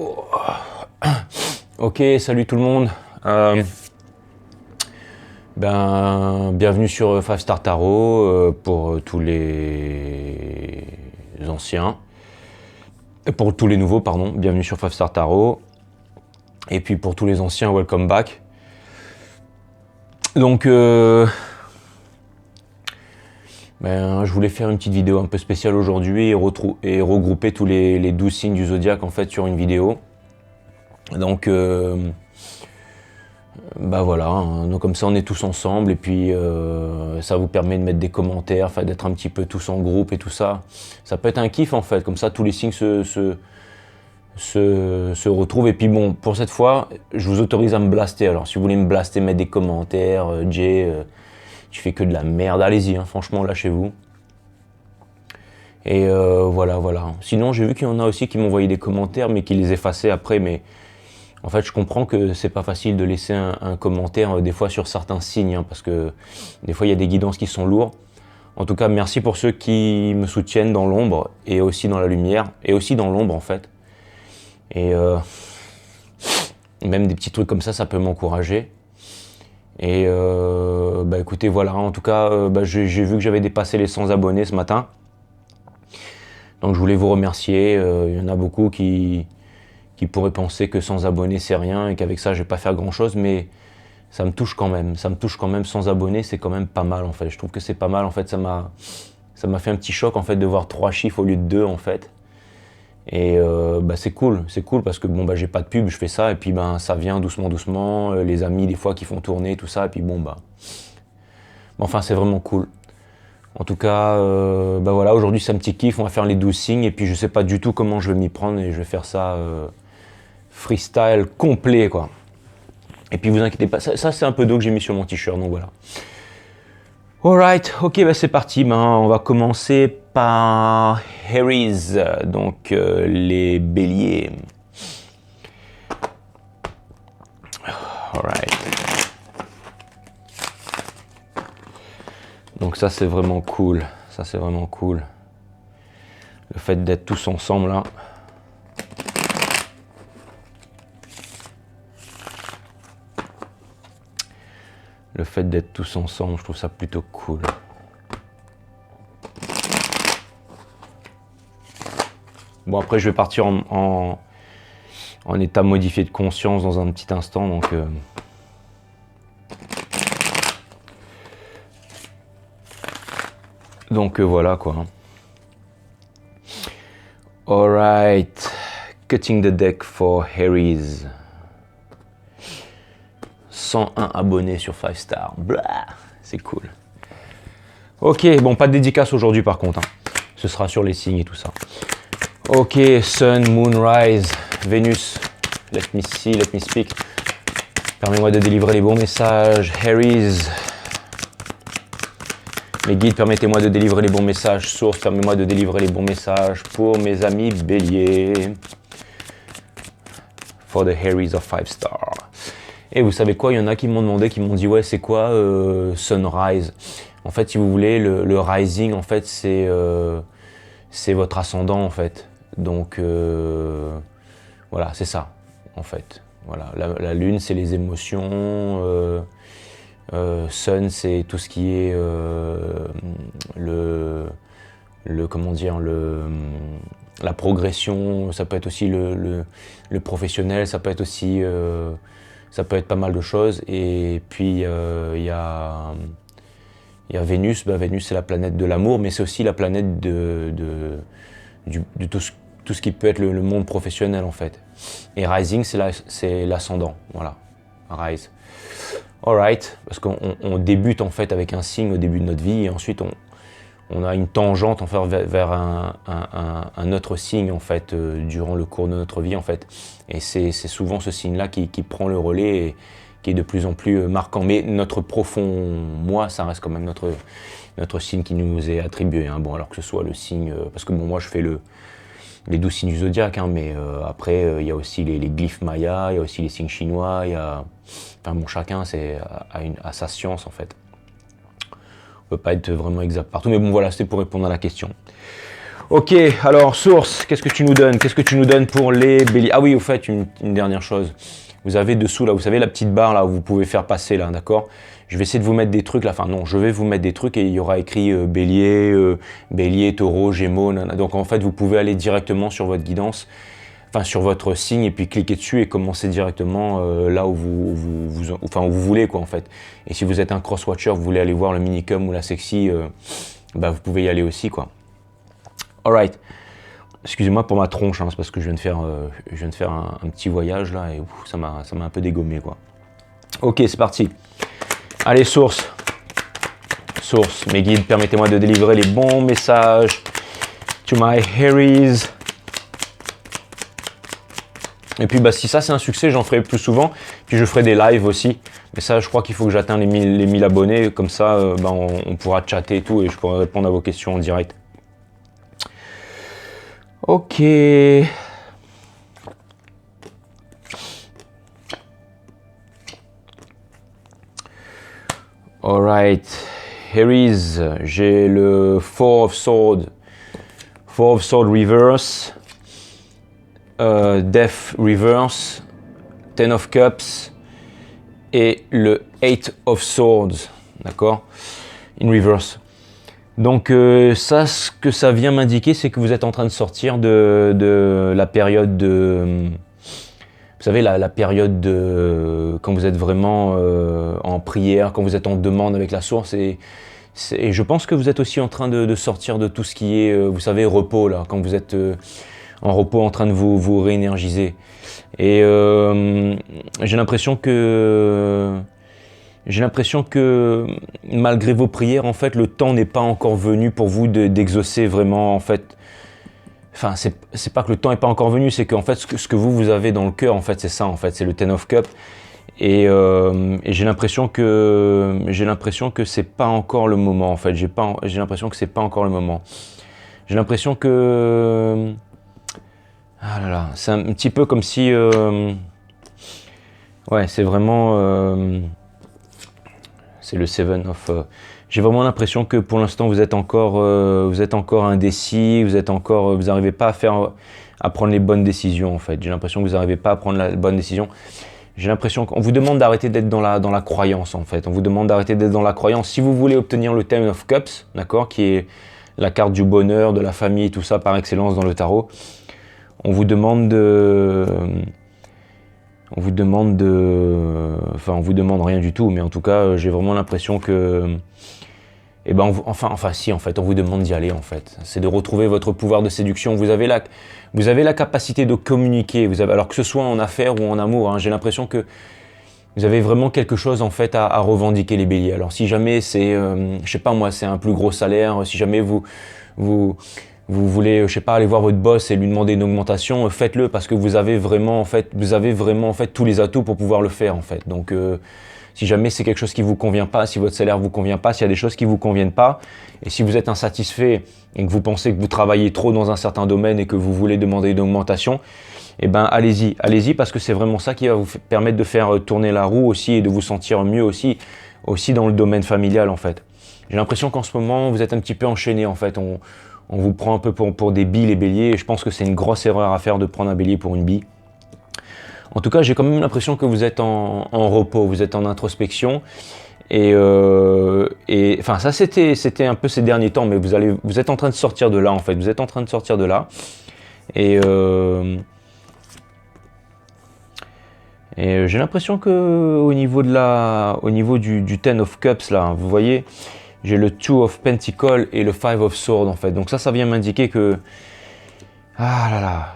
Oh. Ok, salut tout le monde. Bienvenue sur 5 Star Tarot pour tous les anciens. Pour tous les nouveaux, pardon. Bienvenue sur 5 Star Tarot. Et puis pour tous les anciens, welcome back. Donc, je voulais faire une petite vidéo un peu spéciale aujourd'hui et regrouper tous les 12 signes du zodiaque en fait sur une vidéo. Donc, voilà, hein. Donc comme ça on est tous ensemble et puis ça vous permet de mettre des commentaires, enfin, d'être un petit peu tous en groupe et tout ça. Ça peut être un kiff en fait, comme ça tous les signes se retrouvent. Et puis bon, pour cette fois, je vous autorise à me blaster. Alors si vous voulez me blaster, mettre des commentaires, Jay, tu fais que de la merde, allez-y, hein, franchement, lâchez-vous. Et voilà. Sinon, j'ai vu qu'il y en a aussi qui m'envoyaient des commentaires, mais qui les effaçaient après. Mais en fait, je comprends que c'est pas facile de laisser un commentaire des fois sur certains signes, hein, parce que des fois, il y a des guidances qui sont lourdes. En tout cas, merci pour ceux qui me soutiennent dans l'ombre et aussi dans la lumière, et aussi dans l'ombre en fait. Et même des petits trucs comme ça peut m'encourager. Et écoutez, voilà, en tout cas, j'ai vu que j'avais dépassé les 100 abonnés ce matin. Donc je voulais vous remercier. Il y en a beaucoup qui pourraient penser que 100 abonnés c'est rien et qu'avec ça je vais pas faire grand chose, mais ça me touche quand même. Ça me touche quand même, 100 abonnés, c'est quand même pas mal en fait. Je trouve que c'est pas mal en fait. Ça m'a fait un petit choc en fait de voir 3 chiffres au lieu de 2 en fait. Et c'est cool parce que bon j'ai pas de pub, je fais ça et puis ça vient doucement, les amis des fois qui font tourner tout ça et puis enfin c'est vraiment cool. En tout cas, voilà, aujourd'hui c'est un petit kiff, on va faire les 12 signes et puis je sais pas du tout comment je vais m'y prendre et je vais faire ça freestyle complet quoi. Et puis vous inquiétez pas, ça c'est un peu d'eau que j'ai mis sur mon t-shirt, donc voilà. Alright, ok, c'est parti. On va commencer par Aries, donc les béliers. Alright. Donc ça c'est vraiment cool. Ça c'est vraiment cool. Le fait d'être tous ensemble là. Le fait d'être tous ensemble, je trouve ça plutôt cool. Bon, après, je vais partir en état modifié de conscience dans un petit instant, donc voilà quoi. Alright, cutting the deck for Aries. 101 abonnés sur 5 Star. Blah, c'est cool. Ok, bon, pas de dédicace aujourd'hui par contre. Hein. Ce sera sur les signes et tout ça. Ok, Sun, Moon, Rise, Vénus. Let me see, let me speak. Permets-moi de délivrer les bons messages. Aries. Mes guides, permettez-moi de délivrer les bons messages. Source, permettez-moi de délivrer les bons messages pour mes amis béliers. For the Aries of 5 Star. Et vous savez quoi, il y en a qui m'ont demandé, qui m'ont dit ouais c'est quoi Sunrise. En fait si vous voulez le rising en fait c'est votre ascendant en fait. Donc voilà c'est ça en fait. Voilà la lune c'est les émotions, sun c'est tout ce qui est comment dire la progression, ça peut être aussi le professionnel, ça peut être aussi ça peut être pas mal de choses. Et puis il y a Vénus. Vénus c'est la planète de l'amour, mais c'est aussi la planète de tout ce qui peut être le monde professionnel en fait. Et Rising c'est l'ascendant, voilà, Rise. Alright, parce qu'on débute en fait avec un signe au début de notre vie et ensuite on a une tangente en fait vers un autre signe en fait durant le cours de notre vie en fait. Et c'est souvent ce signe-là qui prend le relais et qui est de plus en plus marquant. Mais notre profond moi, ça reste quand même notre signe qui nous est attribué. Hein. Bon, alors que ce soit le signe, parce que bon, moi je fais les 12 signes du zodiaque, hein, mais après il y a aussi les glyphes mayas, il y a aussi les signes chinois, enfin bon, chacun a sa science en fait. On peut pas être vraiment exact partout, mais bon voilà, c'était pour répondre à la question. Ok, alors source, qu'est-ce que tu nous donnes? Qu'est-ce que tu nous donnes pour les béliers? Ah oui, au fait, une dernière chose. Vous avez dessous, là, vous savez, la petite barre, là, où vous pouvez faire passer, là, d'accord? Je vais essayer de vous mettre des trucs, là, enfin non, je vais vous mettre des trucs et il y aura écrit bélier, taureau, gémeaux, nanana. Donc en fait, vous pouvez aller directement sur votre guidance, enfin sur votre signe et puis cliquer dessus et commencer directement là où où vous voulez, quoi, en fait. Et si vous êtes un cross-watcher, vous voulez aller voir le minicum ou la sexy, bah, vous pouvez y aller aussi, quoi. Alright. Excusez-moi pour ma tronche, hein, c'est parce que je viens de faire un petit voyage là et ça m'a un peu dégommé, quoi. Ok, c'est parti. Allez, source. Source, mes guides, permettez-moi de délivrer les bons messages to my Aries. Et puis bah, si ça c'est un succès, j'en ferai plus souvent. Puis je ferai des lives aussi. Mais ça, je crois qu'il faut que j'atteigne les 1000 abonnés. Comme ça, bah, on pourra chatter et tout et je pourrai répondre à vos questions en direct. Ok. Alright. Aries, j'ai le Four of Swords Reverse, Death Reverse, Ten of Cups et le Eight of Swords, d'accord, in reverse. Donc ça, ce que ça vient m'indiquer, c'est que vous êtes en train de sortir de la période de... Vous savez, la période de... Quand vous êtes vraiment en prière, quand vous êtes en demande avec la source. Et je pense que vous êtes aussi en train de sortir de tout ce qui est, vous savez, repos, là. Quand vous êtes en repos, en train de vous réénergiser. Et j'ai l'impression que malgré vos prières, en fait, le temps n'est pas encore venu pour vous d'exaucer vraiment, en fait. Enfin, c'est pas que le temps n'est pas encore venu, c'est qu'en fait, ce que vous avez dans le cœur, en fait, c'est ça, en fait, c'est le Ten of Cups. Et j'ai l'impression que c'est pas encore le moment, en fait. J'ai l'impression que c'est pas encore le moment. J'ai l'impression que... Ah là là, c'est un petit peu comme si... Ouais, c'est vraiment... c'est le Seven of... J'ai vraiment l'impression que pour l'instant vous êtes encore indécis, vous n'arrivez pas à prendre les bonnes décisions, en fait. J'ai l'impression que vous n'arrivez pas à prendre la bonne décision. J'ai l'impression qu'on vous demande d'arrêter d'être dans la croyance, en fait. On vous demande d'arrêter d'être dans la croyance. Si vous voulez obtenir le Ten of Cups, d'accord, qui est la carte du bonheur, de la famille, tout ça par excellence dans le tarot, on vous demande enfin, on vous demande rien du tout, mais en tout cas, j'ai vraiment l'impression que, eh ben, si, en fait, on vous demande d'y aller, en fait. C'est de retrouver votre pouvoir de séduction. Vous avez la capacité de communiquer. Alors que ce soit en affaires ou en amour, hein, j'ai l'impression que vous avez vraiment quelque chose, en fait, à revendiquer, les béliers. Alors, si jamais c'est, je sais pas moi, c'est un plus gros salaire, si jamais vous voulez, je sais pas, aller voir votre boss et lui demander une augmentation, faites-le parce que vous avez vraiment en fait tous les atouts pour pouvoir le faire, en fait. Donc si jamais c'est quelque chose qui vous convient pas, si votre salaire vous convient pas, s'il y a des choses qui vous conviennent pas, et si vous êtes insatisfait et que vous pensez que vous travaillez trop dans un certain domaine et que vous voulez demander une augmentation, eh ben allez-y parce que c'est vraiment ça qui va vous permettre de faire tourner la roue aussi et de vous sentir mieux aussi dans le domaine familial, en fait. J'ai l'impression qu'en ce moment vous êtes un petit peu enchaîné, en fait. On vous prend un peu pour des billes, les béliers, et je pense que c'est une grosse erreur à faire de prendre un bélier pour une bille. En tout cas, j'ai quand même l'impression que vous êtes en repos, vous êtes en introspection. Et enfin, ça c'était un peu ces derniers temps, mais vous êtes en train de sortir de là, en fait. Vous êtes en train de sortir de là. Et j'ai l'impression que au niveau du Ten of Cups, là, vous voyez, j'ai le Two of Pentacles et le Five of Swords, en fait. Donc ça vient m'indiquer que... Ah là là.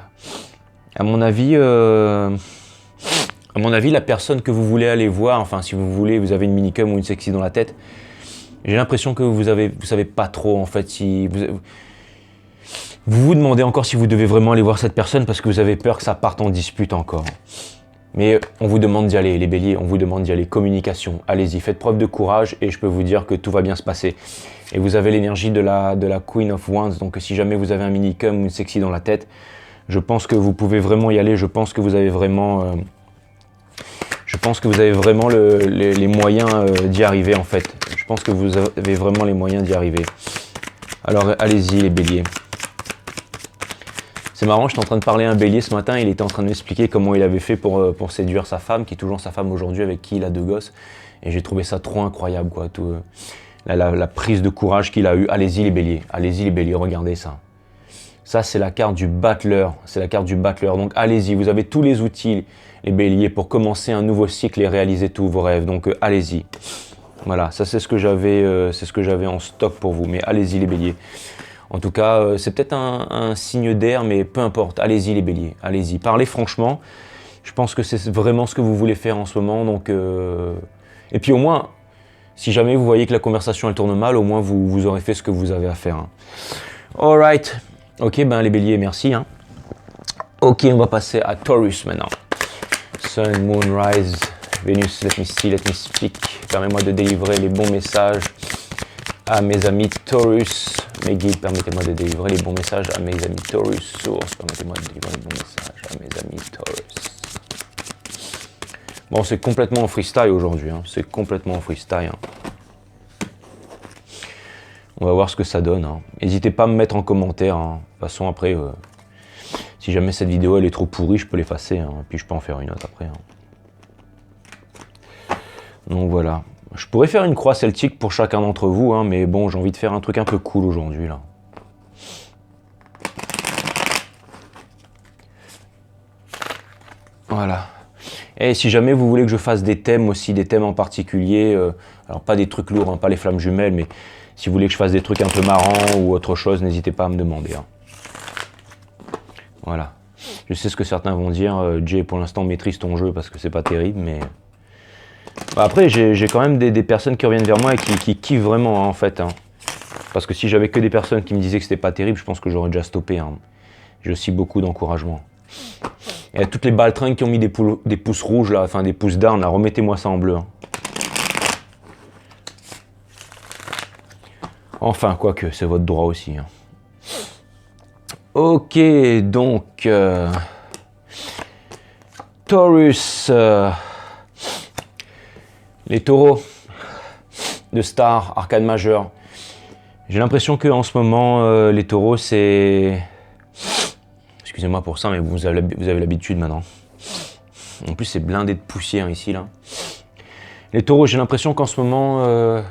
À mon avis, la personne que vous voulez aller voir, enfin, si vous avez une minicum ou une sexy dans la tête, j'ai l'impression que vous savez pas trop, en fait, si... Vous demandez encore si vous devez vraiment aller voir cette personne parce que vous avez peur que ça parte en dispute encore. Mais on vous demande d'y aller, les béliers, on vous demande d'y aller. Communication, allez-y, faites preuve de courage et je peux vous dire que tout va bien se passer. Et vous avez l'énergie de la Queen of Wands, donc si jamais vous avez un minicum ou une sexy dans la tête, je pense que vous pouvez vraiment y aller, je pense que vous avez vraiment les moyens d'y arriver, en fait. Je pense que vous avez vraiment les moyens d'y arriver. Alors allez-y, les béliers. C'est marrant, j'étais en train de parler à un bélier ce matin, il était en train de m'expliquer comment il avait fait pour séduire sa femme, qui est toujours sa femme aujourd'hui, avec qui il a 2 gosses. Et j'ai trouvé ça trop incroyable, quoi. Tout, la prise de courage qu'il a eue. Allez-y les béliers, regardez ça. Ça, c'est la carte du battleur. C'est la carte du battleur. Donc, allez-y. Vous avez tous les outils, les béliers, pour commencer un nouveau cycle et réaliser tous vos rêves. Donc, allez-y. Voilà. Ça, c'est ce que j'avais en stock pour vous. Mais allez-y, les béliers. En tout cas, c'est peut-être un signe d'air, mais peu importe. Allez-y, les béliers. Allez-y. Parlez franchement. Je pense que c'est vraiment ce que vous voulez faire en ce moment. Donc, et puis, au moins, si jamais vous voyez que la conversation, elle tourne mal, au moins, vous aurez fait ce que vous avez à faire. Hein. All right. Ok, ben les béliers, merci. Hein. Ok, on va passer à Taurus maintenant. Sun, Moon, Rise, Venus, let me see, let me speak. Permets-moi de délivrer les bons messages à mes amis Taurus. Mes guides, permettez-moi de délivrer les bons messages à mes amis Taurus. Source, permettez-moi de délivrer les bons messages à mes amis Taurus. Bon, c'est complètement en freestyle aujourd'hui. Hein. C'est complètement en freestyle. Hein. On va voir ce que ça donne. Hein. N'hésitez pas à me mettre en commentaire. Hein. De toute façon, après, si jamais cette vidéo elle est trop pourrie, je peux l'effacer. Hein. Puis je peux en faire une autre après. Hein. Donc voilà. Je pourrais faire une croix celtique pour chacun d'entre vous. Hein, mais bon, j'ai envie de faire un truc un peu cool aujourd'hui. Là. Voilà. Et si jamais vous voulez que je fasse des thèmes aussi, des thèmes en particulier, alors pas des trucs lourds, hein, pas les flammes jumelles, mais si vous voulez que je fasse des trucs un peu marrants ou autre chose, n'hésitez pas à me demander. Hein. Voilà. Je sais ce que certains vont dire, Jay, pour l'instant maîtrise ton jeu parce que c'est pas terrible, mais... Après, j'ai quand même des personnes qui reviennent vers moi et qui kiffent vraiment, hein, en fait. Hein. Parce que si j'avais que des personnes qui me disaient que c'était pas terrible, je pense que j'aurais déjà stoppé. Hein. J'ai aussi beaucoup d'encouragement. Et toutes les baltringues qui ont mis des pouces rouges, là, enfin des pouces d'armes, là, remettez-moi ça en bleu. Hein. Enfin, quoique, c'est votre droit aussi. Hein. Ok, donc... Taurus. Les taureaux de Star, arcane majeure. J'ai l'impression qu'en ce moment, les taureaux, c'est... Excusez-moi pour ça, mais vous avez l'habitude maintenant. En plus, c'est blindé de poussière ici, là. Les taureaux, j'ai l'impression qu'en ce moment,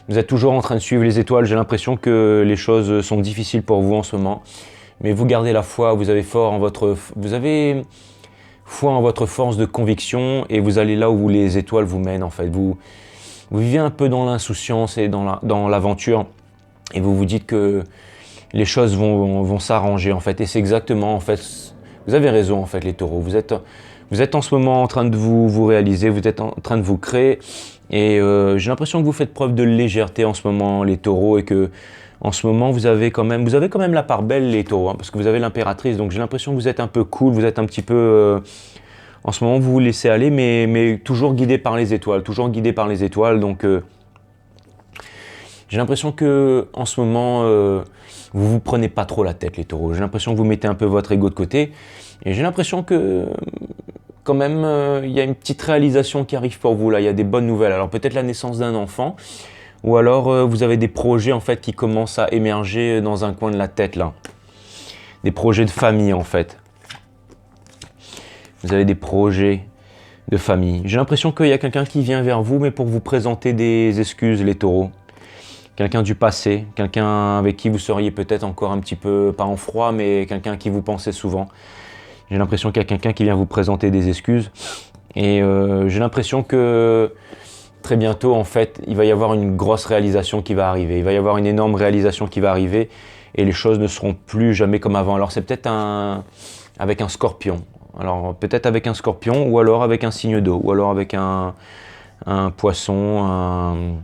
vous êtes toujours en train de suivre les étoiles. J'ai l'impression que les choses sont difficiles pour vous en ce moment. Mais vous gardez la foi, vous avez foi en votre force de conviction et vous allez là où les étoiles vous mènent, en fait. Vous vivez un peu dans l'insouciance et dans l'aventure et vous vous dites que les choses vont s'arranger, en fait. Et c'est exactement, en fait, vous avez raison, en fait, les taureaux. Vous êtes en ce moment en train de vous réaliser, vous êtes en train de vous créer. Et j'ai l'impression que vous faites preuve de légèreté en ce moment, les taureaux, et que en ce moment, vous avez quand même la part belle, les taureaux, hein, parce que vous avez l'impératrice. Donc j'ai l'impression que vous êtes un peu cool, vous êtes un petit peu... en ce moment, vous vous laissez aller, mais toujours guidé par les étoiles, Donc j'ai l'impression que en ce moment... vous vous prenez pas trop la tête, les taureaux. J'ai l'impression que vous mettez un peu votre ego de côté. Et j'ai l'impression que, quand même, il y a une petite réalisation qui arrive pour vous. Là, il y a des bonnes nouvelles. Alors, peut-être la naissance d'un enfant. Ou alors, vous avez des projets, en fait, qui commencent à émerger dans un coin de la tête, là. Des projets de famille, en fait. Vous avez des projets de famille. J'ai l'impression qu'il y a quelqu'un qui vient vers vous, mais pour vous présenter des excuses, les taureaux. Quelqu'un du passé, quelqu'un avec qui vous seriez peut-être encore un petit peu, pas en froid, mais quelqu'un qui vous pensait souvent. J'ai l'impression qu'il y a quelqu'un qui vient vous présenter des excuses. Et j'ai l'impression que très bientôt, en fait, il va y avoir une grosse réalisation qui va arriver. Il va y avoir une énorme réalisation qui va arriver et les choses ne seront plus jamais comme avant. Alors c'est peut-être avec un scorpion. Alors peut-être avec un scorpion ou alors avec un signe d'eau ou alors avec un poisson,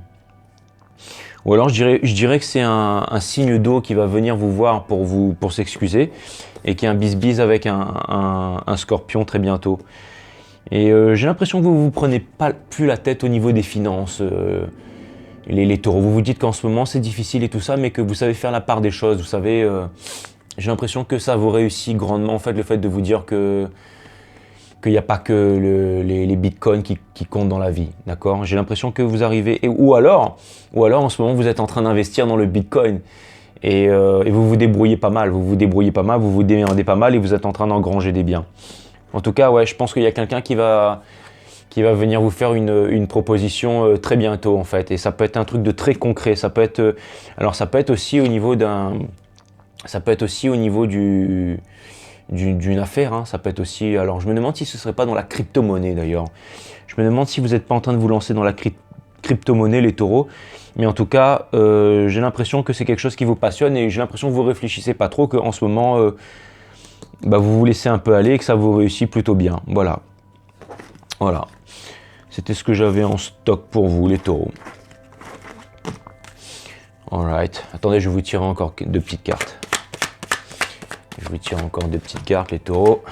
ou alors je dirais que c'est un signe d'eau qui va venir vous voir pour s'excuser et qui est un bis-bis avec un scorpion très bientôt. Et j'ai l'impression que vous ne vous prenez plus la tête au niveau des finances, les taureaux. Vous vous dites qu'en ce moment c'est difficile et tout ça, mais que vous savez faire la part des choses. Vous savez, j'ai l'impression que ça vous réussit grandement, en fait, le fait de vous dire qu'il n'y a pas que les bitcoins qui comptent dans la vie, d'accord? J'ai l'impression que vous arrivez, ou alors en ce moment vous êtes en train d'investir dans le bitcoin Et vous vous débrouillez pas mal, vous vous démerdez pas mal et vous êtes en train d'engranger des biens. En tout cas, ouais, je pense qu'il y a quelqu'un qui va venir vous faire une proposition très bientôt en fait. Et ça peut être un truc de très concret. Ça peut être, alors ça peut être aussi au niveau d'une affaire. Hein. Ça peut être aussi. Alors je me demande si ce serait pas dans la crypto-monnaie d'ailleurs. Je me demande si vous n'êtes pas en train de vous lancer dans la crypto-monnaie, les taureaux. Mais en tout cas, j'ai l'impression que c'est quelque chose qui vous passionne et j'ai l'impression que vous réfléchissez pas trop, qu'en ce moment, vous vous laissez un peu aller et que ça vous réussit plutôt bien. Voilà. Voilà. C'était ce que j'avais en stock pour vous, les taureaux. Alright. Attendez, je vais vous tirer encore 2 petites cartes. Je vous tire encore 2 petites cartes, les taureaux.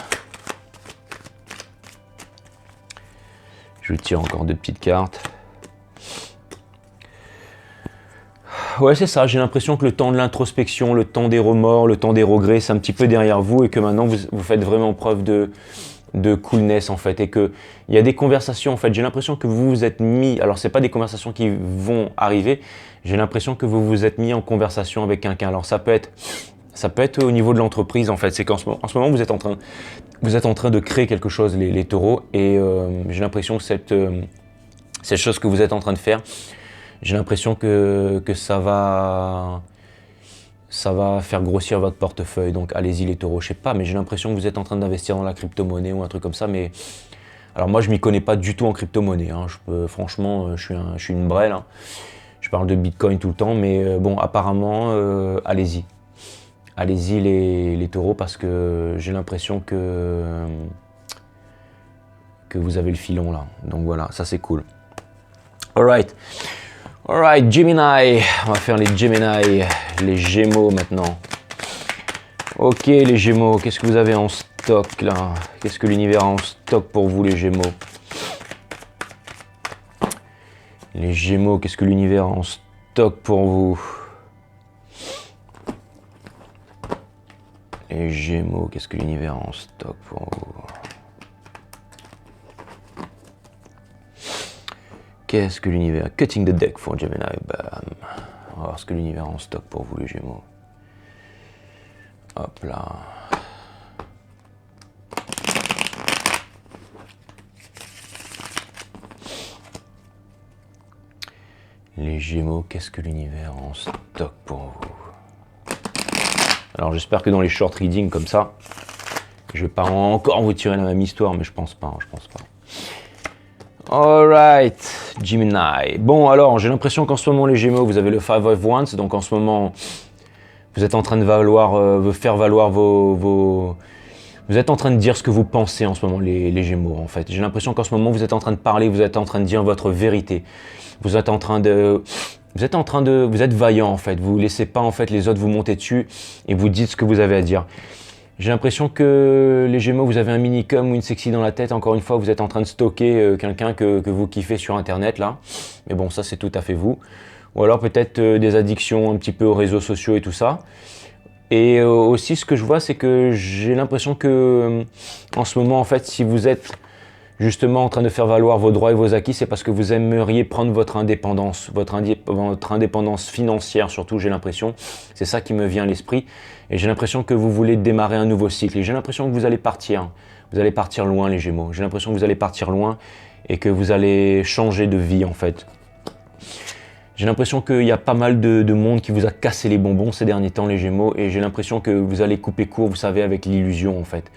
Je vous tire encore 2 petites cartes. Ouais, c'est ça. J'ai l'impression que le temps de l'introspection, le temps des remords, le temps des regrets, c'est un petit peu derrière vous et que maintenant vous faites vraiment preuve de coolness en fait et que il y a des conversations en fait. J'ai l'impression que vous vous êtes mis. Alors c'est pas des conversations qui vont arriver. J'ai l'impression que vous vous êtes mis en conversation avec quelqu'un. Alors ça peut être au niveau de l'entreprise en fait. C'est qu'en ce moment vous êtes en train de créer quelque chose les taureaux et j'ai l'impression que cette chose que vous êtes en train de faire. J'ai l'impression que ça va faire grossir votre portefeuille. Donc allez-y les taureaux, je sais pas, mais j'ai l'impression que vous êtes en train d'investir dans la crypto-monnaie ou un truc comme ça. Mais alors moi je m'y connais pas du tout en crypto-monnaie. Hein. Franchement, je suis une brêle. Hein. Je parle de Bitcoin tout le temps, mais bon apparemment allez-y. Allez-y les taureaux parce que j'ai l'impression que vous avez le filon là. Donc voilà, ça c'est cool. Alright, Gemini, on va faire les Gemini, les Gémeaux maintenant. Ok les Gémeaux, qu'est-ce que vous avez en stock là? Qu'est-ce que l'univers a en stock pour vous les Gémeaux? Les Gémeaux, qu'est-ce que l'univers a en stock pour vous? Les Gémeaux, qu'est-ce que l'univers a en stock pour vous? Qu'est-ce que l'univers? Cutting the deck for Gemini. Bam. On va voir ce que l'univers a en stock pour vous les Gémeaux. Hop là. Les Gémeaux, qu'est-ce que l'univers a en stock pour vous? Alors j'espère que dans les short reading comme ça, je vais pas encore vous tirer la même histoire, mais je pense pas. Alright, Gemini. Bon alors, j'ai l'impression qu'en ce moment les Gémeaux, vous avez le Five of Wands, donc en ce moment, vous êtes en train de faire valoir vos... Vous êtes en train de dire ce que vous pensez en ce moment, les Gémeaux, en fait. J'ai l'impression qu'en ce moment, vous êtes en train de parler, vous êtes en train de dire votre vérité. Vous êtes vaillant, en fait. Vous ne laissez pas, en fait, les autres vous monter dessus et vous dites ce que vous avez à dire. J'ai l'impression que les Gémeaux, vous avez un minicum ou une sexy dans la tête. Encore une fois, vous êtes en train de stocker quelqu'un que vous kiffez sur Internet, là. Mais bon, ça, c'est tout à fait vous. Ou alors peut-être des addictions un petit peu aux réseaux sociaux et tout ça. Et aussi, ce que je vois, c'est que j'ai l'impression que, en ce moment, en fait, si vous êtes justement en train de faire valoir vos droits et vos acquis, c'est parce que vous aimeriez prendre votre indépendance financière, surtout, j'ai l'impression. C'est ça qui me vient à l'esprit. Et j'ai l'impression que vous voulez démarrer un nouveau cycle. Et j'ai l'impression que vous allez partir. Vous allez partir loin, les Gémeaux. J'ai l'impression que vous allez partir loin et que vous allez changer de vie, en fait. J'ai l'impression qu'il y a pas mal de monde qui vous a cassé les bonbons ces derniers temps, les Gémeaux, et j'ai l'impression que vous allez couper court, vous savez, avec l'illusion, en fait.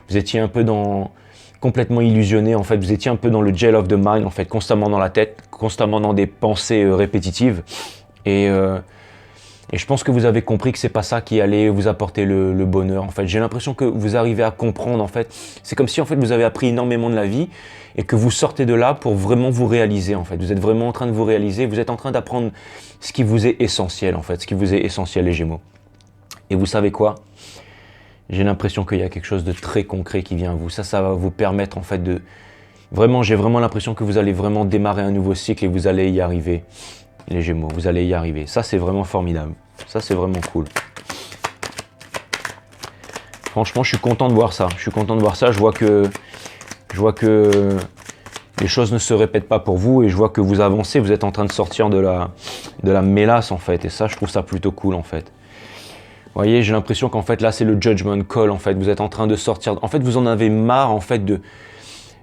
Vous étiez un peu complètement illusionné, en fait. Vous étiez un peu dans le jail of the mind, en fait, constamment dans la tête, constamment dans des pensées répétitives. Et je pense que vous avez compris que c'est pas ça qui allait vous apporter le bonheur, en fait. J'ai l'impression que vous arrivez à comprendre, en fait. C'est comme si, en fait, vous avez appris énormément de la vie et que vous sortez de là pour vraiment vous réaliser, en fait. Vous êtes vraiment en train de vous réaliser, vous êtes en train d'apprendre ce qui vous est essentiel, en fait. Ce qui vous est essentiel, les Gémeaux. Et vous savez quoi? J'ai l'impression qu'il y a quelque chose de très concret qui vient à vous. Ça va vous permettre, en fait, j'ai vraiment l'impression que vous allez vraiment démarrer un nouveau cycle et vous allez y arriver. Les Gémeaux, vous allez y arriver. Ça, c'est vraiment formidable. Ça, c'est vraiment cool. Franchement, je suis content de voir ça. Je vois que les choses ne se répètent pas pour vous et je vois que vous avancez. Vous êtes en train de sortir de la mélasse, en fait. Et ça, je trouve ça plutôt cool, en fait. voyez, j'ai l'impression qu'en fait, là, c'est le judgment call, en fait. Vous êtes en train de sortir. En fait, vous en avez marre, en fait, de...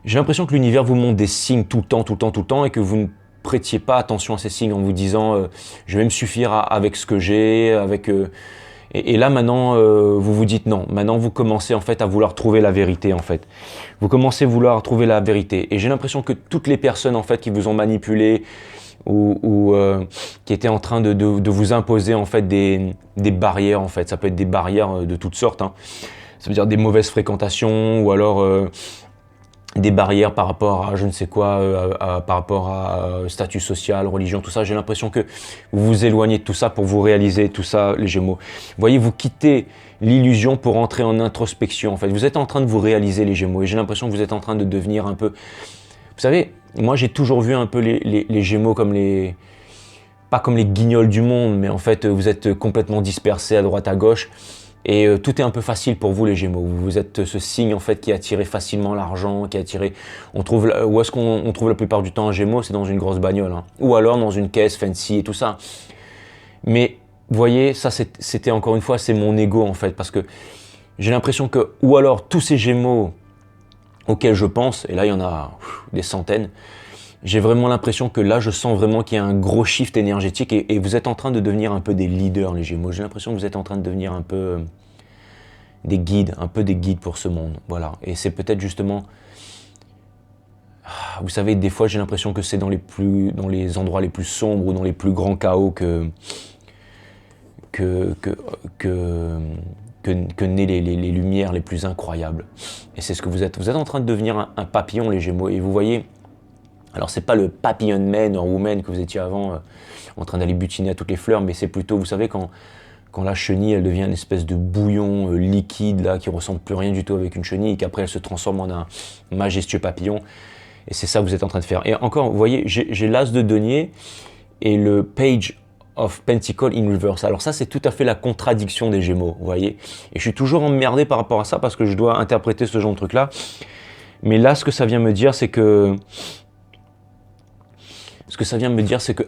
J'ai l'impression que l'univers vous montre des signes tout le temps, tout le temps, tout le temps, et que vous ne prêtiez pas attention à ces signes en vous disant je vais me suffire avec ce que j'ai, avec... Et là, maintenant, vous vous dites non. Maintenant, vous commencez, en fait, à vouloir trouver la vérité, en fait. Vous commencez à vouloir trouver la vérité. Et j'ai l'impression que toutes les personnes, en fait, qui vous ont manipulé, ou qui étaient en train de vous imposer en fait des barrières en fait. Ça peut être des barrières de toutes sortes, hein. Ça veut dire des mauvaises fréquentations ou alors des barrières par rapport à je ne sais quoi, par rapport à statut social, religion, tout ça. J'ai l'impression que vous vous éloignez de tout ça pour vous réaliser tout ça, les Gémeaux. Vous voyez, vous quittez l'illusion pour entrer en introspection en fait. Vous êtes en train de vous réaliser, les Gémeaux, et j'ai l'impression que vous êtes en train de devenir un peu... Vous savez, moi j'ai toujours vu un peu les Gémeaux comme les... Pas comme les guignols du monde, mais en fait vous êtes complètement dispersés à droite à gauche. Et tout est un peu facile pour vous les Gémeaux. Vous êtes ce signe en fait qui attire facilement l'argent, qui attire... Où est-ce qu'on trouve la plupart du temps un Gémeaux? C'est dans une grosse bagnole, hein. Ou alors dans une caisse fancy et tout ça. Mais vous voyez, ça c'était encore une fois, c'est mon ego en fait. Parce que j'ai l'impression que... Ou alors tous ces Gémeaux auxquels je pense, et là il y en a des centaines, j'ai vraiment l'impression que là je sens vraiment qu'il y a un gros shift énergétique et vous êtes en train de devenir un peu des leaders les Gémeaux. J'ai l'impression que vous êtes en train de devenir un peu des guides, pour ce monde, voilà. Et c'est peut-être justement, vous savez, des fois j'ai l'impression que c'est dans les endroits les plus sombres ou dans les plus grands chaos que naissent les lumières les plus incroyables. Et c'est ce que vous êtes. Vous êtes en train de devenir un papillon, les Gémeaux. Et vous voyez, alors c'est pas le papillon man or woman que vous étiez avant, en train d'aller butiner à toutes les fleurs, mais c'est plutôt, vous savez, quand la chenille, elle devient une espèce de bouillon liquide, là, qui ressemble plus rien du tout avec une chenille, et qu'après elle se transforme en un majestueux papillon. Et c'est ça que vous êtes en train de faire. Et encore, vous voyez, j'ai l'as de denier et le page of Pentacle in reverse. Alors ça, c'est tout à fait la contradiction des Gémeaux, vous voyez. Et je suis toujours emmerdé par rapport à ça parce que je dois interpréter ce genre de truc-là. Mais là, ce que ça vient me dire, c'est que...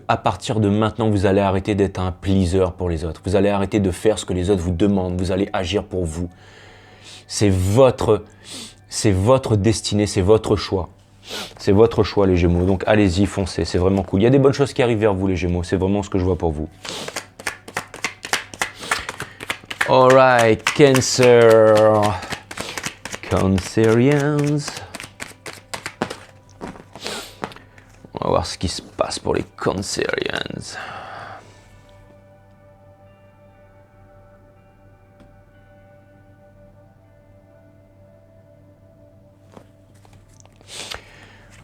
à partir de maintenant, vous allez arrêter d'être un pleaser pour les autres. Vous allez arrêter de faire ce que les autres vous demandent. Vous allez agir pour vous. C'est votre destinée, c'est votre choix. C'est votre choix, les Gémeaux. Donc allez-y, foncez, c'est vraiment cool. Il y a des bonnes choses qui arrivent vers vous, les Gémeaux. C'est vraiment ce que je vois pour vous. Alright, Cancer. Cancerians. On va voir ce qui se passe pour les Cancerians.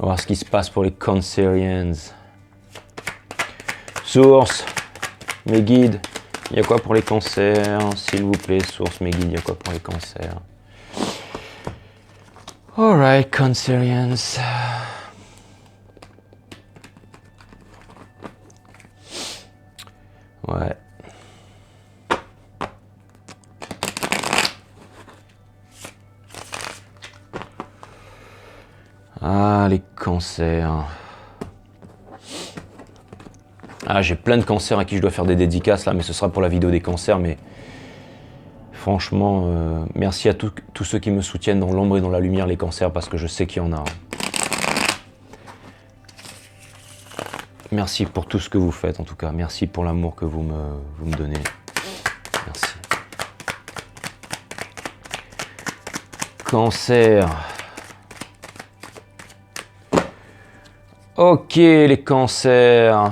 On va voir ce qui se passe pour les Cancerians. Source, mes guides, il y a quoi pour les cancers? S'il vous plaît, source, mes guides, il y a quoi pour les cancers? Alright, Cancerians. Ouais. Ah, les cancers. Ah, j'ai plein de cancers à qui je dois faire des dédicaces là, mais ce sera pour la vidéo des cancers. Mais franchement, merci à tous ceux qui me soutiennent dans l'ombre et dans la lumière, les cancers, parce que je sais qu'il y en a. Merci pour tout ce que vous faites, en tout cas. Merci pour l'amour que vous me donnez. Merci. Cancer. Ok, les cancers.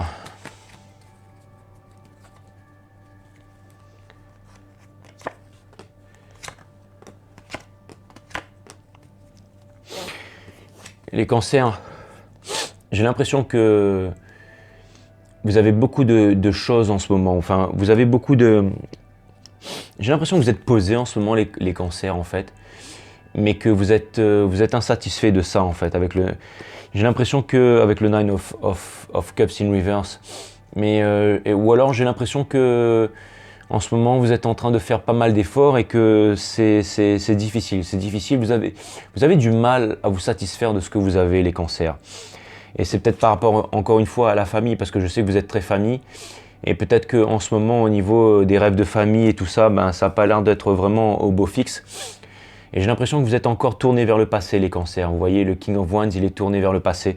Les cancers, j'ai l'impression que vous avez beaucoup de choses en ce moment. Enfin, vous avez beaucoup de... J'ai l'impression que vous êtes posés en ce moment, les cancers, en fait. Mais que vous êtes insatisfait de ça, en fait. J'ai l'impression qu'avec le Nine of Cups in Reverse, ou alors j'ai l'impression que en ce moment vous êtes en train de faire pas mal d'efforts et que c'est difficile. C'est difficile, vous avez du mal à vous satisfaire de ce que vous avez, les cancers. Et c'est peut-être par rapport, encore une fois, à la famille, parce que je sais que vous êtes très famille. Et peut-être qu'en ce moment, au niveau des rêves de famille et tout ça, ben, ça n'a pas l'air d'être vraiment au beau fixe. Et j'ai l'impression que vous êtes encore tourné vers le passé, les cancers. Vous voyez, le King of Wands, il est tourné vers le passé.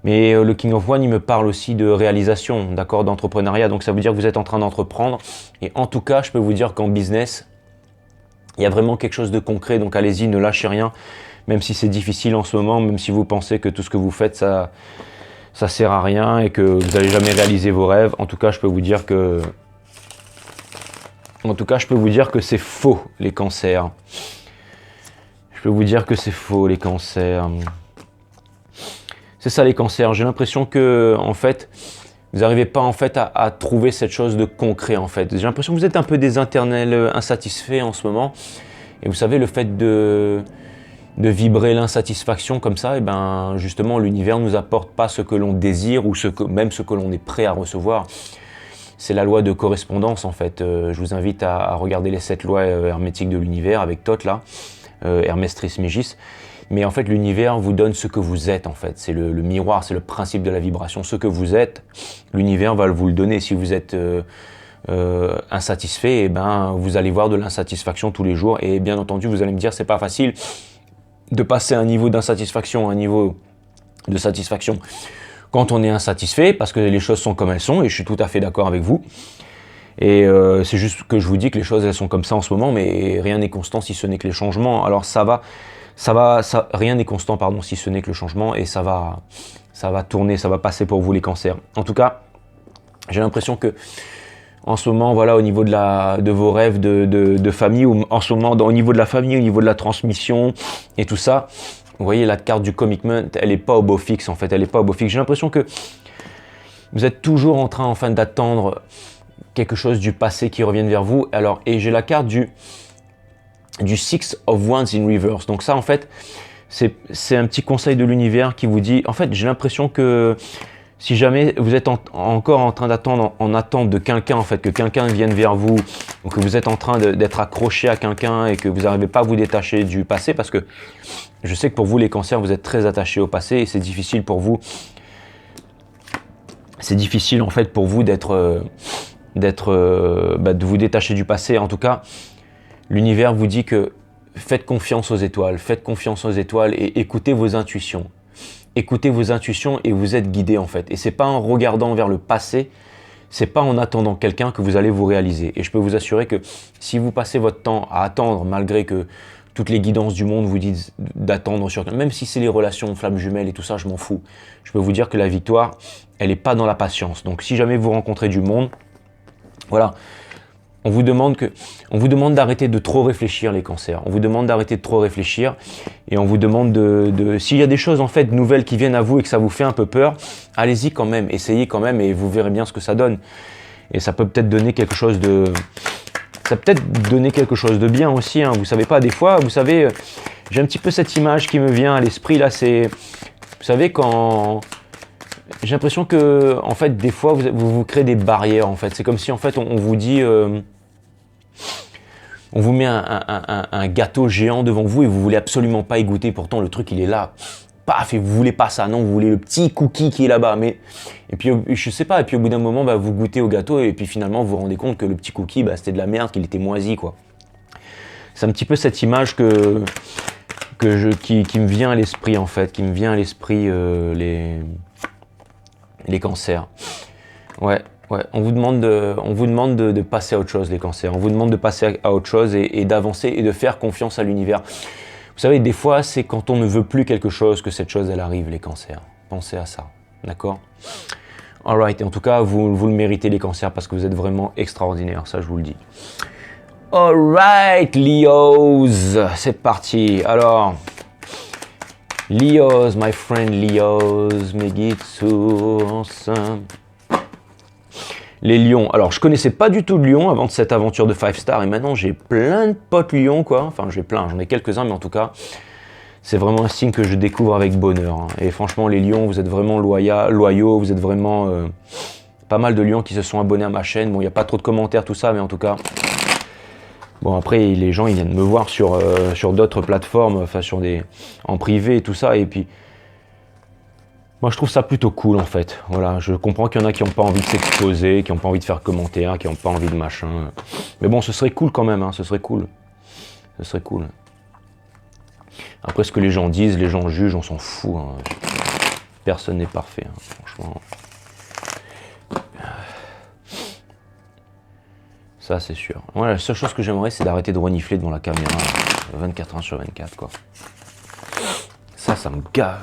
Mais le King of Wands, il me parle aussi de réalisation, d'accord, d'entrepreneuriat. Donc ça veut dire que vous êtes en train d'entreprendre. Et en tout cas, je peux vous dire qu'en business, il y a vraiment quelque chose de concret. Donc allez-y, ne lâchez rien. Même si c'est difficile en ce moment, même si vous pensez que tout ce que vous faites, ça sert à rien et que vous n'allez jamais réaliser vos rêves. En tout cas, je peux vous dire que c'est faux, les cancers. Je peux vous dire que c'est faux, les cancers. C'est ça, les cancers. J'ai l'impression que, en fait, vous n'arrivez pas en fait à trouver cette chose de concret, en fait. J'ai l'impression que vous êtes un peu des internels insatisfaits en ce moment. Et vous savez, le fait de vibrer l'insatisfaction comme ça, et ben justement l'univers ne nous apporte pas ce que l'on désire ou même ce que l'on est prêt à recevoir. C'est la loi de correspondance en fait. Je vous invite à regarder les 7 lois hermétiques de l'univers avec Thoth là, Hermès Trismégis. Mais en fait l'univers vous donne ce que vous êtes en fait. C'est le miroir, c'est le principe de la vibration. Ce que vous êtes, l'univers va vous le donner. Si vous êtes insatisfait, et ben vous allez voir de l'insatisfaction tous les jours. Et bien entendu, vous allez me dire c'est pas facile de passer un niveau d'insatisfaction à un niveau de satisfaction quand on est insatisfait, parce que les choses sont comme elles sont, et je suis tout à fait d'accord avec vous. Et c'est juste que je vous dis que les choses, elles sont comme ça en ce moment, mais rien n'est constant si ce n'est que les changements. Alors rien n'est constant, pardon, si ce n'est que le changement, et ça va tourner, ça va passer pour vous les cancers. En tout cas, j'ai l'impression que en ce moment, voilà, au niveau de vos rêves de famille, ou en ce moment, au niveau de la famille, au niveau de la transmission et tout ça, vous voyez, la carte du commitment, elle n'est pas au beau fixe, en fait, elle n'est pas au beau fixe. J'ai l'impression que vous êtes toujours en train, enfin, d'attendre quelque chose du passé qui revienne vers vous. Alors, et j'ai la carte du Six of Wands in reverse. Donc ça, en fait, c'est un petit conseil de l'univers qui vous dit, en fait, j'ai l'impression que si jamais vous êtes encore en train d'attendre, en attente de quelqu'un, en fait, que quelqu'un vienne vers vous, ou que vous êtes en train d'être accroché à quelqu'un et que vous n'arrivez pas à vous détacher du passé, parce que je sais que pour vous, les cancers, vous êtes très attachés au passé et c'est difficile pour vous. C'est difficile, en fait, pour vous de vous détacher du passé. En tout cas, l'univers vous dit que faites confiance aux étoiles et écoutez vos intuitions. Écoutez vos intuitions et vous êtes guidé en fait. Et c'est pas en regardant vers le passé, c'est pas en attendant quelqu'un que vous allez vous réaliser. Et je peux vous assurer que si vous passez votre temps à attendre, malgré que toutes les guidances du monde vous disent d'attendre sur quelqu'un, même si c'est les relations flammes jumelles et tout ça, je m'en fous. Je peux vous dire que la victoire, elle n'est pas dans la patience. Donc si jamais vous rencontrez du monde, voilà. On vous demande d'arrêter de trop réfléchir, les cancers. On vous demande d'arrêter de trop réfléchir et on vous demande s'il y a des choses en fait nouvelles qui viennent à vous et que ça vous fait un peu peur, allez-y quand même, essayez quand même et vous verrez bien ce que ça donne. Et ça peut peut-être donner quelque chose de bien aussi. Hein. Vous savez pas, des fois, vous savez, j'ai un petit peu cette image qui me vient à l'esprit là. C'est, vous savez quand j'ai l'impression que en fait des fois vous créez des barrières en fait. C'est comme si en fait on vous dit on vous met un gâteau géant devant vous et vous voulez absolument pas y goûter. Pourtant, le truc, il est là. Paf, et vous voulez pas ça. Non, vous voulez le petit cookie qui est là-bas. Et puis, je sais pas. Et puis, au bout d'un moment, vous goûtez au gâteau et puis finalement, vous vous rendez compte que le petit cookie, c'était de la merde, qu'il était moisi, quoi. C'est un petit peu cette image qui me vient à l'esprit, en fait. Qui me vient à l'esprit, les cancers. Ouais. Ouais, on vous demande de passer à autre chose, les cancers. On vous demande de passer à autre chose et d'avancer et de faire confiance à l'univers. Vous savez, des fois, c'est quand on ne veut plus quelque chose que cette chose, elle arrive, les cancers. Pensez à ça, d'accord? Alright, et en tout cas, vous le méritez, les cancers, parce que vous êtes vraiment extraordinaires, ça, je vous le dis. Alright, Leos, c'est parti. Alors, Leos, my friend Leos, Megitsu, ensemble. Les lions. Alors, je connaissais pas du tout de lions avant cette aventure de 5 stars et maintenant j'ai plein de potes lions, quoi. Enfin, j'en ai quelques-uns, mais en tout cas, c'est vraiment un signe que je découvre avec bonheur. Hein. Et franchement, les lions, vous êtes vraiment loyaux, vous êtes vraiment pas mal de lions qui se sont abonnés à ma chaîne. Bon, il n'y a pas trop de commentaires, tout ça, mais en tout cas, bon, après, les gens, ils viennent me voir sur d'autres plateformes, enfin, en privé et tout ça, et puis, Moi, je trouve ça plutôt cool, en fait. Voilà, je comprends qu'il y en a qui n'ont pas envie de s'exposer, qui n'ont pas envie de faire commentaire, qui n'ont pas envie de machin. Mais bon, ce serait cool quand même, hein, ce serait cool. Ce serait cool. Après, ce que les gens disent, les gens jugent, on s'en fout. Hein. Personne n'est parfait, hein, franchement. Ça, c'est sûr. Moi, la seule chose que j'aimerais, c'est d'arrêter de renifler devant la caméra 24 heures sur 24, quoi. Ça me gave.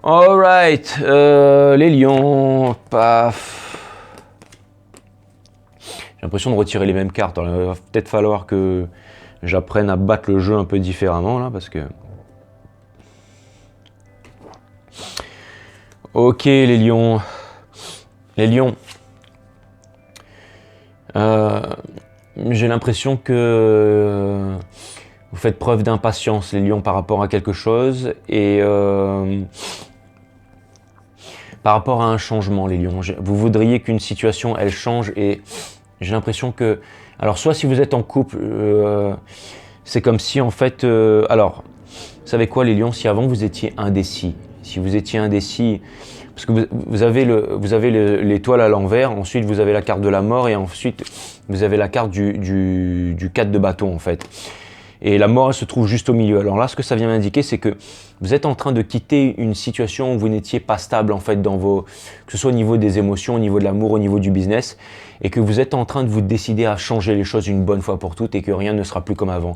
Alright, les lions, paf. J'ai l'impression de retirer les mêmes cartes. Alors, il va peut-être falloir que j'apprenne à battre le jeu un peu différemment, là, parce que... Ok, les lions. Les lions. J'ai l'impression que vous faites preuve d'impatience, les lions, par rapport à quelque chose. Et par rapport à un changement, les lions. Vous voudriez qu'une situation, elle change. Et j'ai l'impression que... Alors, soit si vous êtes en couple, c'est comme si, en fait... alors, vous savez quoi, les lions? Si avant, vous étiez indécis. Si vous étiez indécis... Parce que vous avez l'étoile à l'envers, ensuite vous avez la carte de la mort et ensuite vous avez la carte du 4 de bâton en fait. Et la mort elle se trouve juste au milieu. Alors là ce que ça vient m'indiquer c'est que vous êtes en train de quitter une situation où vous n'étiez pas stable en fait dans vos... Que ce soit au niveau des émotions, au niveau de l'amour, au niveau du business. Et que vous êtes en train de vous décider à changer les choses une bonne fois pour toutes et que rien ne sera plus comme avant.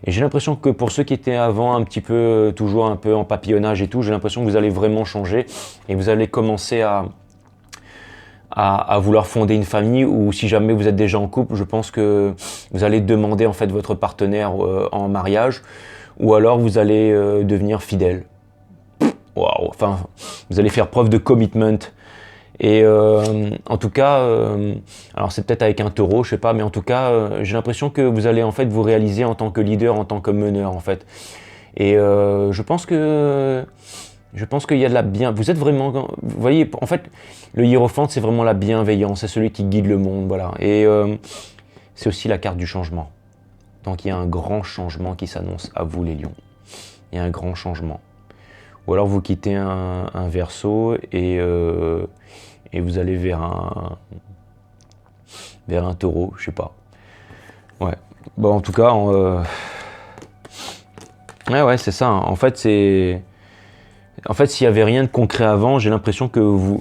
Et j'ai l'impression que pour ceux qui étaient avant un petit peu, toujours un peu en papillonnage et tout, j'ai l'impression que vous allez vraiment changer et vous allez commencer à vouloir fonder une famille ou si jamais vous êtes déjà en couple, je pense que vous allez demander en fait votre partenaire en mariage ou alors vous allez devenir fidèle. Waouh, enfin, vous allez faire preuve de commitment. Et en tout cas, alors c'est peut-être avec un taureau, je sais pas, mais en tout cas, j'ai l'impression que vous allez en fait vous réaliser en tant que leader, en tant que meneur en fait. Et je pense qu'il y a de la bien. Vous êtes vraiment, vous voyez, en fait, le hiérophante c'est vraiment la bienveillance, c'est celui qui guide le monde, voilà. Et c'est aussi la carte du changement. Donc il y a un grand changement qui s'annonce à vous les lions. Il y a un grand changement. Ou alors vous quittez un Verseau et vous allez vers un taureau, je sais pas. Ouais. Bon, en tout cas, ouais, c'est ça. Hein. En fait, s'il y avait rien de concret avant, j'ai l'impression que vous...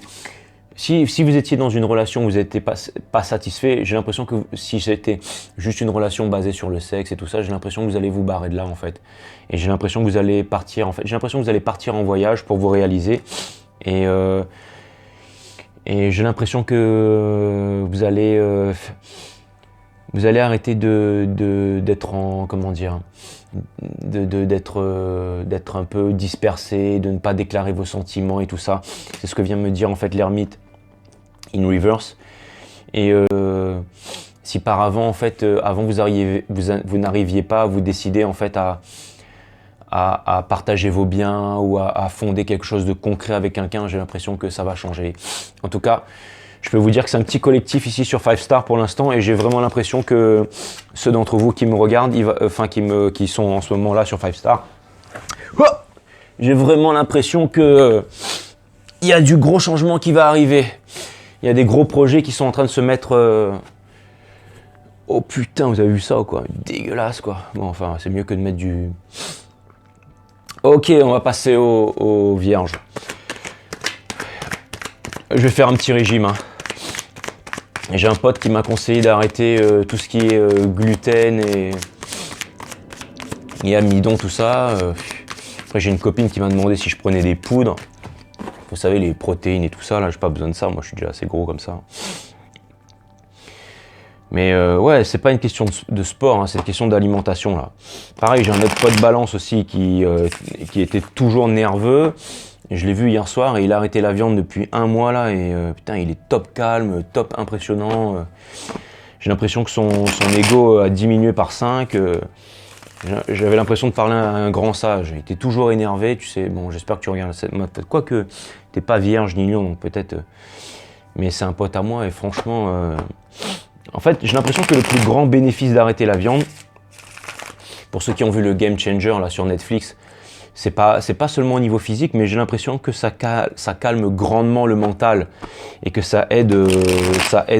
Si vous étiez dans une relation où vous n'étiez pas satisfait, j'ai l'impression que si c'était juste une relation basée sur le sexe et tout ça, j'ai l'impression que vous allez vous barrer de là, en fait. Et j'ai l'impression que vous allez partir, en fait. J'ai l'impression que vous allez partir en voyage pour vous réaliser. Et j'ai l'impression que vous allez arrêter d'être en, comment dire, d'être un peu dispersé, de ne pas déclarer vos sentiments et tout ça. C'est ce que vient me dire en fait l'ermite in reverse. Et si par avant en fait, avant vous n'arriviez pas à vous décider en fait à partager vos biens ou à fonder quelque chose de concret avec quelqu'un, j'ai l'impression que ça va changer. En tout cas, je peux vous dire que c'est un petit collectif ici sur 5 Star pour l'instant et j'ai vraiment l'impression que ceux d'entre vous qui me regardent, qui sont en ce moment là sur 5 Star, j'ai vraiment l'impression que il y a du gros changement qui va arriver. Il y a des gros projets qui sont en train de se mettre... Oh putain, vous avez vu ça quoi? Dégueulasse quoi. Bon, enfin, c'est mieux que de mettre du... Ok, on va passer aux vierges. Je vais faire un petit régime. Hein. J'ai un pote qui m'a conseillé d'arrêter tout ce qui est gluten et amidon, tout ça. Après, j'ai une copine qui m'a demandé si je prenais des poudres. Vous savez, les protéines et tout ça, là, j'ai pas besoin de ça. Moi, je suis déjà assez gros comme ça. Mais ouais, c'est pas une question de sport, hein, c'est une question d'alimentation là. Pareil, j'ai un autre pote balance aussi qui était toujours nerveux. Je l'ai vu hier soir et il a arrêté la viande depuis 1 mois là et putain, il est top calme, top impressionnant. J'ai l'impression que son ego a diminué par 5. J'avais l'impression de parler à un grand sage. Il était toujours énervé, tu sais. Bon, j'espère que tu regardes cette mode. Quoique, t'es pas vierge ni lion, donc peut-être. Mais c'est un pote à moi et franchement. En fait, j'ai l'impression que le plus grand bénéfice d'arrêter la viande, pour ceux qui ont vu le Game Changer là sur Netflix, c'est pas seulement au niveau physique, mais j'ai l'impression que ça calme grandement le mental et que ça aide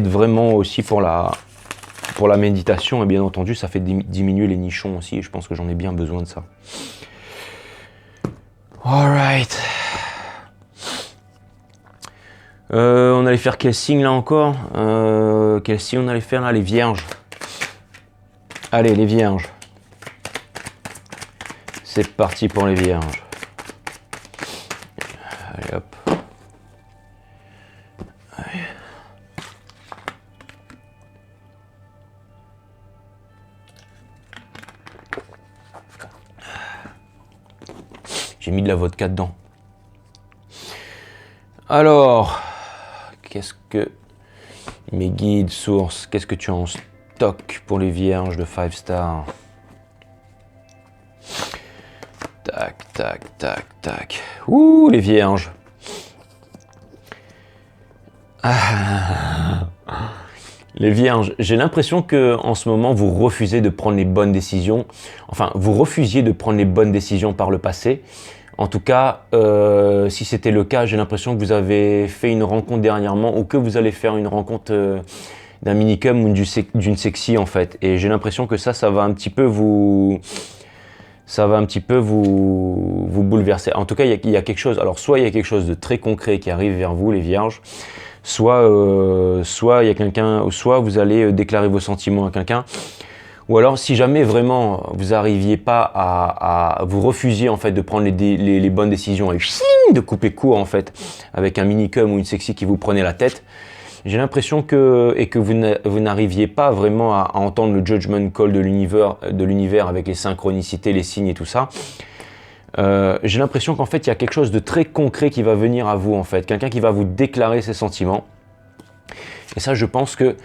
vraiment aussi pour la méditation. Et bien entendu, ça fait diminuer les nichons aussi. Et je pense que j'en ai bien besoin de ça. Alright. On allait faire quel signe là encore? Quel signe on allait faire là? Les vierges. Allez, les vierges. C'est parti pour les vierges. Allez hop. Allez. J'ai mis de la vodka dedans. Alors, qu'est-ce que mes guides, sources, qu'est-ce que tu as en stock pour les vierges de 5 stars? Tac, tac, tac, tac. Ouh, les vierges. Ah. Les vierges, j'ai l'impression que en ce moment, vous refusez de prendre les bonnes décisions. Enfin, vous refusiez de prendre les bonnes décisions par le passé. En tout cas, si c'était le cas, j'ai l'impression que vous avez fait une rencontre dernièrement ou que vous allez faire une rencontre d'un minicum ou d'une sexy en fait. Et j'ai l'impression que ça va un petit peu vous bouleverser. En tout cas, il y a quelque chose. Alors, soit il y a quelque chose de très concret qui arrive vers vous, les vierges, soit il y a quelqu'un, soit vous allez déclarer vos sentiments à quelqu'un. Ou alors, si jamais vraiment vous n'arriviez pas à vous refusiez en fait de prendre les bonnes décisions et de couper court en fait avec un minicum ou une sexy qui vous prenait la tête, j'ai l'impression que vous n'arriviez pas vraiment à entendre le judgment call de l'univers avec les synchronicités, les signes et tout ça. J'ai l'impression qu'en fait il y a quelque chose de très concret qui va venir à vous en fait, quelqu'un qui va vous déclarer ses sentiments. Et ça, je pense que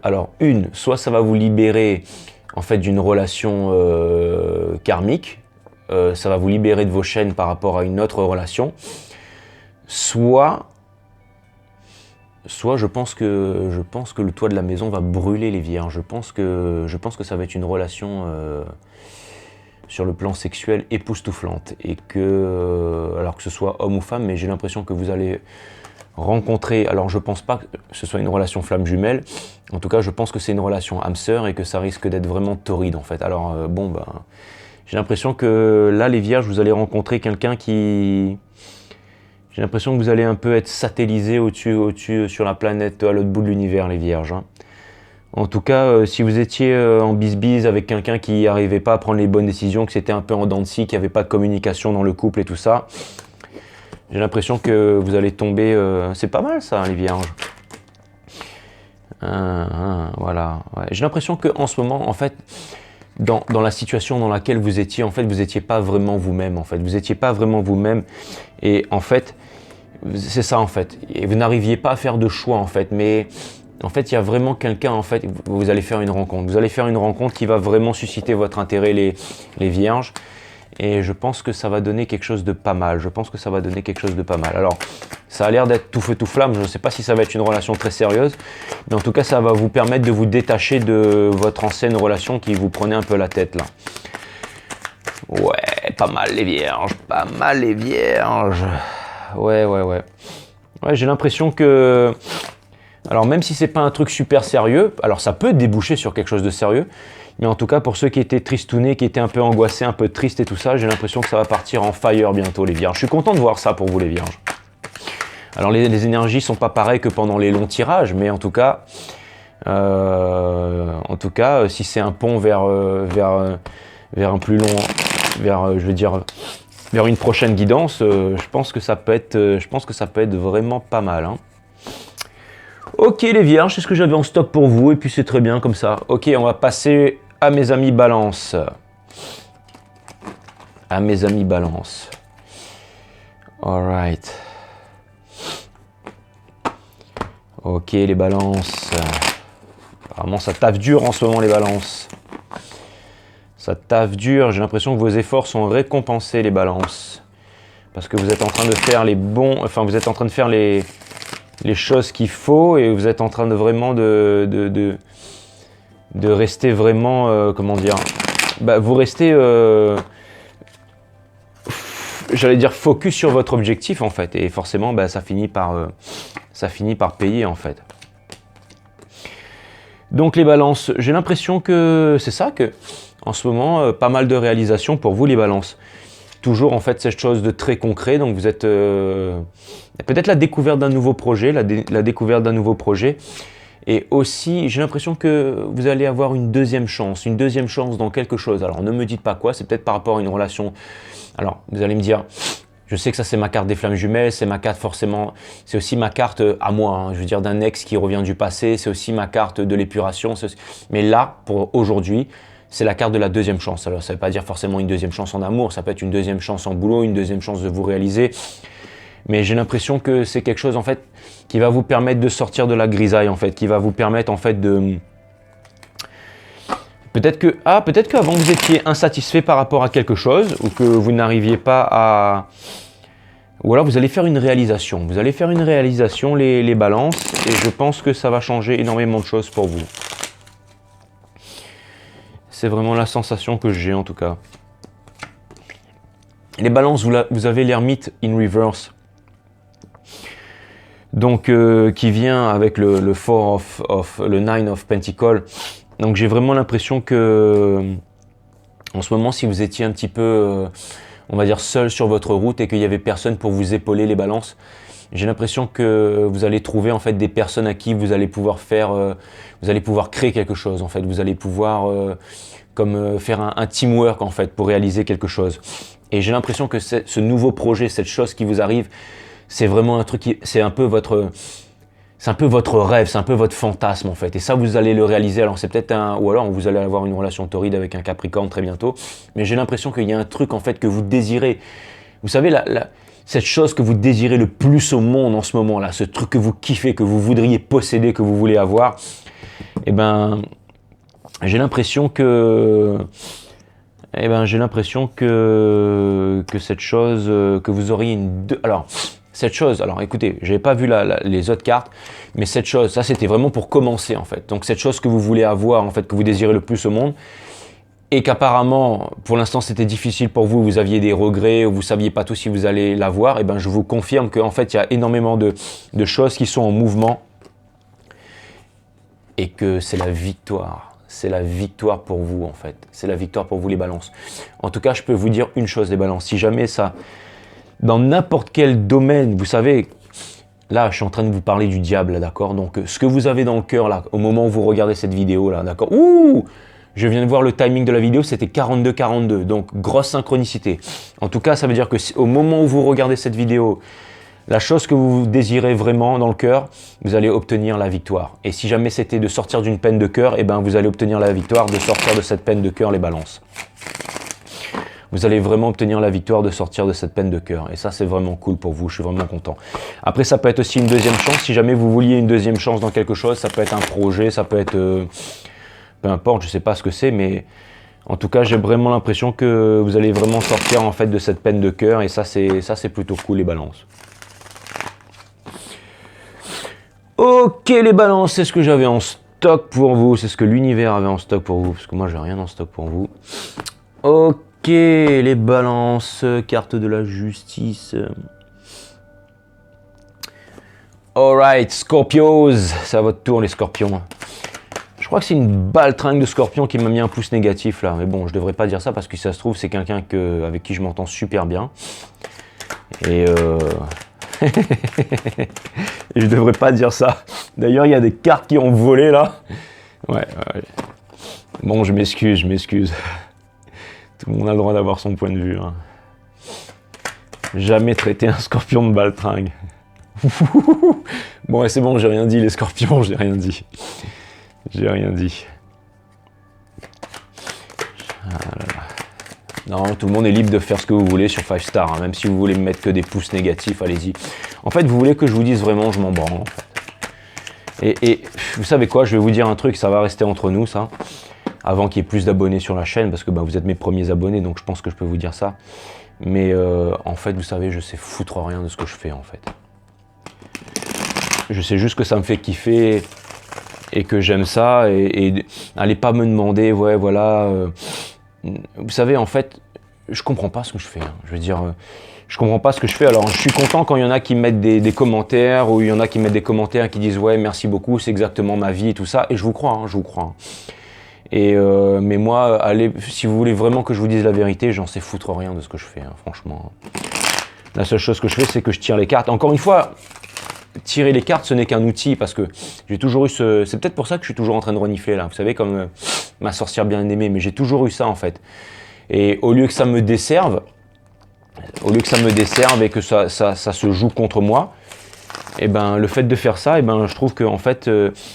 alors soit ça va vous libérer en fait d'une relation karmique, ça va vous libérer de vos chaînes par rapport à une autre relation, soit je pense que le toit de la maison va brûler, les vierges. Je pense que ça va être une relation sur le plan sexuel époustouflante et alors que ce soit homme ou femme, mais j'ai l'impression que vous allez rencontrer, alors je pense pas que ce soit une relation flamme jumelle, en tout cas je pense que c'est une relation âme sœur et que ça risque d'être vraiment torride en fait. Alors j'ai l'impression que là, les vierges, vous allez rencontrer quelqu'un qui... J'ai l'impression que vous allez un peu être satellisé au-dessus sur la planète à l'autre bout de l'univers, les vierges. Hein. En tout cas, si vous étiez en bise-bise avec quelqu'un qui n'arrivait pas à prendre les bonnes décisions, que c'était un peu en dents de scie, qu'il n'y avait pas de communication dans le couple et tout ça, j'ai l'impression que vous allez tomber... c'est pas mal ça, les vierges. Voilà. Ouais. J'ai l'impression qu'en ce moment, en fait, dans la situation dans laquelle vous étiez, en fait, vous n'étiez pas vraiment vous-même, en fait. Vous n'étiez pas vraiment vous-même. Et en fait, c'est ça, en fait. Et vous n'arriviez pas à faire de choix, en fait. Mais en fait, il y a vraiment quelqu'un, en fait, vous allez faire une rencontre. Vous allez faire une rencontre qui va vraiment susciter votre intérêt, les vierges. Et je pense que ça va donner quelque chose de pas mal. Alors, ça a l'air d'être tout feu tout flamme. Je ne sais pas si ça va être une relation très sérieuse. Mais en tout cas, ça va vous permettre de vous détacher de votre ancienne relation qui vous prenait un peu la tête, là. Ouais, pas mal les vierges. Ouais. Ouais, j'ai l'impression que... Alors, même si c'est pas un truc super sérieux, alors ça peut déboucher sur quelque chose de sérieux. Mais en tout cas, pour ceux qui étaient tristounés, qui étaient un peu angoissés, un peu tristes et tout ça, j'ai l'impression que ça va partir en fire bientôt, les vierges. Je suis content de voir ça pour vous, les vierges. Alors, les énergies sont pas pareilles que pendant les longs tirages, mais en tout cas, si c'est un pont vers un plus long, vers une prochaine guidance, je pense que ça peut être vraiment pas mal. Hein. Ok les vierges, c'est ce que j'avais en stock pour vous et puis c'est très bien comme ça. Ok, on va passer à mes amis balance. Alright. Ok les balances. Vraiment ça taffe dur en ce moment les balances. Ça taffe dur, j'ai l'impression que vos efforts sont récompensés les balances. Parce que vous êtes en train de faire les choses qu'il faut et vous êtes en train de vraiment de rester vraiment, vous restez, j'allais dire, focus sur votre objectif en fait. Et forcément, ça finit par payer en fait. Donc les balances, j'ai l'impression que c'est ça, que en ce moment, pas mal de réalisations pour vous les balances. Toujours en fait cette chose de très concret, donc vous êtes peut-être la découverte d'un nouveau projet, la découverte d'un nouveau projet. Et aussi, j'ai l'impression que vous allez avoir une deuxième chance dans quelque chose. Alors ne me dites pas quoi, c'est peut-être par rapport à une relation. Alors vous allez me dire, je sais que ça c'est ma carte des flammes jumelles, c'est ma carte forcément, c'est aussi ma carte à moi, hein, je veux dire d'un ex qui revient du passé, c'est aussi ma carte de l'épuration. Mais là, pour aujourd'hui, c'est la carte de la deuxième chance. Alors ça ne veut pas dire forcément une deuxième chance en amour, ça peut être une deuxième chance en boulot, une deuxième chance de vous réaliser. Mais j'ai l'impression que c'est quelque chose en fait qui va vous permettre de sortir de la grisaille en fait, qui va vous permettre en fait de... Peut-être qu'avant vous étiez insatisfait par rapport à quelque chose ou que vous n'arriviez pas à... Ou alors vous allez faire une réalisation. Vous allez faire une réalisation, les balances, et je pense que ça va changer énormément de choses pour vous. C'est vraiment la sensation que j'ai en tout cas. Les balances, vous avez l'ermite in reverse. Donc qui vient avec le Nine of Pentacles. Donc j'ai vraiment l'impression que en ce moment, si vous étiez un petit peu, on va dire, seul sur votre route et qu'il n'y avait personne pour vous épauler les balances, j'ai l'impression que vous allez trouver en fait des personnes à qui vous allez pouvoir faire, vous allez pouvoir créer quelque chose en fait. Vous allez pouvoir faire un teamwork en fait pour réaliser quelque chose. Et j'ai l'impression que ce nouveau projet, cette chose qui vous arrive, c'est vraiment un truc, c'est un peu votre rêve, c'est un peu votre fantasme en fait. Et ça, vous allez le réaliser. Alors c'est peut-être ou alors vous allez avoir une relation torride avec un Capricorne très bientôt. Mais j'ai l'impression qu'il y a un truc en fait que vous désirez. Vous savez, cette chose que vous désirez le plus au monde en ce moment-là, ce truc que vous kiffez, que vous voudriez posséder, que vous voulez avoir. Eh ben, j'ai l'impression que cette chose que vous auriez cette chose, alors écoutez, je n'avais pas vu les autres cartes, mais cette chose, ça c'était vraiment pour commencer en fait. Donc cette chose que vous voulez avoir, en fait, que vous désirez le plus au monde, et qu'apparemment, pour l'instant c'était difficile pour vous, vous aviez des regrets, ou vous ne saviez pas tout si vous allez l'avoir, et ben je vous confirme qu'en fait il y a énormément de choses qui sont en mouvement, et que c'est la victoire. C'est la victoire pour vous en fait. C'est la victoire pour vous les balances. En tout cas, je peux vous dire une chose les balances. Si jamais ça, dans n'importe quel domaine, vous savez, là je suis en train de vous parler du diable, d'accord. Donc ce que vous avez dans le cœur là, au moment où vous regardez cette vidéo là, d'accord. Ouh, je viens de voir le timing de la vidéo, c'était 42-42, donc grosse synchronicité. En tout cas, ça veut dire que au moment où vous regardez cette vidéo, la chose que vous désirez vraiment dans le cœur, vous allez obtenir la victoire. Et si jamais c'était de sortir d'une peine de cœur, eh ben vous allez obtenir la victoire de sortir de cette peine de cœur, les balances. Vous allez vraiment obtenir la victoire de sortir de cette peine de cœur. Et ça, c'est vraiment cool pour vous, je suis vraiment content. Après, ça peut être aussi une deuxième chance. Si jamais vous vouliez une deuxième chance dans quelque chose, ça peut être un projet, ça peut être... peu importe, je ne sais pas ce que c'est, mais... En tout cas, j'ai vraiment l'impression que vous allez vraiment sortir en fait de cette peine de cœur. Et ça, c'est plutôt cool, les balances. Ok les balances, c'est ce que j'avais en stock pour vous, c'est ce que l'univers avait en stock pour vous, parce que moi j'ai rien en stock pour vous. Ok les balances, carte de la justice. Alright, Scorpios, c'est à votre tour les scorpions. Je crois que c'est une baltringue de scorpion qui m'a mis un pouce négatif là, mais bon je devrais pas dire ça parce que si ça se trouve c'est quelqu'un avec qui je m'entends super bien. Et et je devrais pas dire ça. D'ailleurs, il y a des cartes qui ont volé là. Ouais. Bon, je m'excuse. Tout le monde a le droit d'avoir son point de vue. Hein. Jamais traiter un scorpion de baltringue. Bon, c'est bon, j'ai rien dit, les scorpions, j'ai rien dit. J'ai rien dit. Ah là là. Non, tout le monde est libre de faire ce que vous voulez sur 5 stars, hein. Même si vous voulez me mettre que des pouces négatifs, allez-y. En fait, vous voulez que je vous dise vraiment, je m'en branle. En fait. Et vous savez quoi, je vais vous dire un truc, ça va rester entre nous, ça. Avant qu'il y ait plus d'abonnés sur la chaîne, parce que vous êtes mes premiers abonnés, donc je pense que je peux vous dire ça. Mais en fait, vous savez, je sais foutre rien de ce que je fais, en fait. Je sais juste que ça me fait kiffer et que j'aime ça. Et allez pas me demander, ouais, voilà... vous savez, en fait, je comprends pas ce que je fais. Hein. Je veux dire, je comprends pas ce que je fais. Alors, je suis content quand il y en a qui mettent des commentaires, ou il y en a qui mettent des commentaires qui disent « Ouais, merci beaucoup, c'est exactement ma vie et tout ça ». Et je vous crois, hein, je vous crois. Hein. Et mais moi, allez, si vous voulez vraiment que je vous dise la vérité, j'en sais foutre rien de ce que je fais, hein, franchement. La seule chose que je fais, c'est que je tire les cartes. Encore une fois, tirer les cartes, ce n'est qu'un outil, parce que j'ai toujours eu ce... C'est peut-être pour ça que je suis toujours en train de renifler, là. Vous savez, comme ma sorcière bien-aimée, mais j'ai toujours eu ça, en fait. Et au lieu que ça me desserve, et que ça se joue contre moi, et ben le fait de faire ça, et ben je trouve que en fait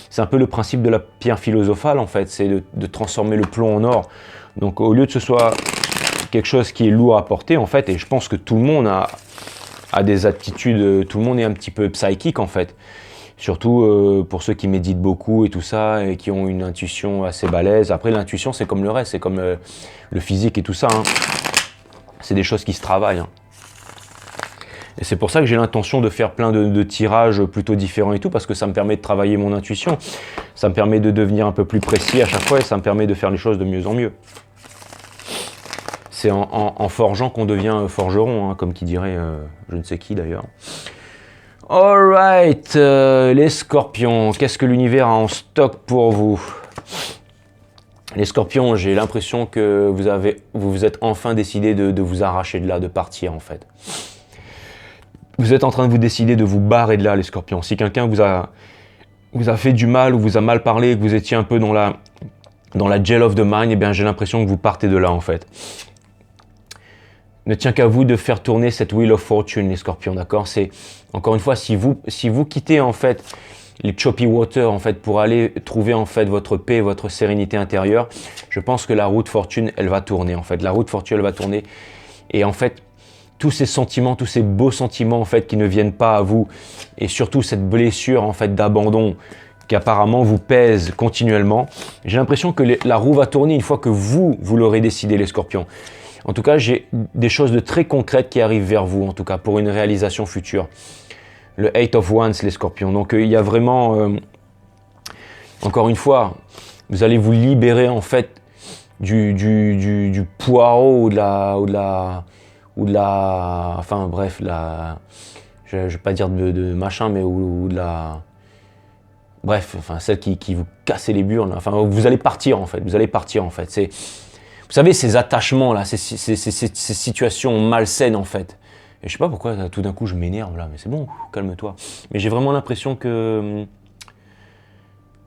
c'est un peu le principe de la pierre philosophale en fait, c'est de transformer le plomb en or. Donc au lieu de ce soit quelque chose qui est lourd à porter en fait, et je pense que tout le monde a des aptitudes, tout le monde est un petit peu psychique en fait. Surtout pour ceux qui méditent beaucoup et tout ça, et qui ont une intuition assez balèze. Après l'intuition c'est comme le reste, c'est comme le physique et tout ça. Hein. C'est des choses qui se travaillent. Hein. Et c'est pour ça que j'ai l'intention de faire plein de tirages plutôt différents et tout, parce que ça me permet de travailler mon intuition, ça me permet de devenir un peu plus précis à chaque fois, et ça me permet de faire les choses de mieux en mieux. C'est en forgeant qu'on devient forgeron, hein, comme qui dirait je ne sais qui d'ailleurs. Alright, les scorpions, qu'est-ce que l'univers a en stock pour vous? Les scorpions, j'ai l'impression que vous vous êtes enfin décidé de vous arracher de là, de partir en fait. Vous êtes en train de vous décider de vous barrer de là, les scorpions. Si quelqu'un vous a fait du mal ou vous a mal parlé, que vous étiez un peu dans la jail of the mind, eh bien j'ai l'impression que vous partez de là en fait. Ne tient qu'à vous de faire tourner cette Wheel of Fortune, les scorpions, d'accord? C'est, encore une fois, si vous quittez en fait les choppy waters en fait pour aller trouver en fait votre paix, votre sérénité intérieure, je pense que la roue de fortune, elle va tourner en fait. La roue de fortune, elle va tourner et en fait, tous ces sentiments, tous ces beaux sentiments en fait qui ne viennent pas à vous, et surtout cette blessure en fait d'abandon qui apparemment vous pèse continuellement, j'ai l'impression que la roue va tourner une fois que vous l'aurez décidé, les scorpions. En tout cas, j'ai des choses de très concrètes qui arrivent vers vous, en tout cas pour une réalisation future. Le Eight of Wands, les scorpions. Donc il y a vraiment, encore une fois, vous allez vous libérer en fait du poireau ou de la, enfin bref, je vais pas dire de machin, mais ou de la, bref, enfin celle qui vous casse les burnes, enfin vous allez partir en fait, c'est, vous savez ces attachements là, ces situations malsaines en fait, et je sais pas pourquoi tout d'un coup je m'énerve là, mais c'est bon, calme-toi, mais j'ai vraiment l'impression que,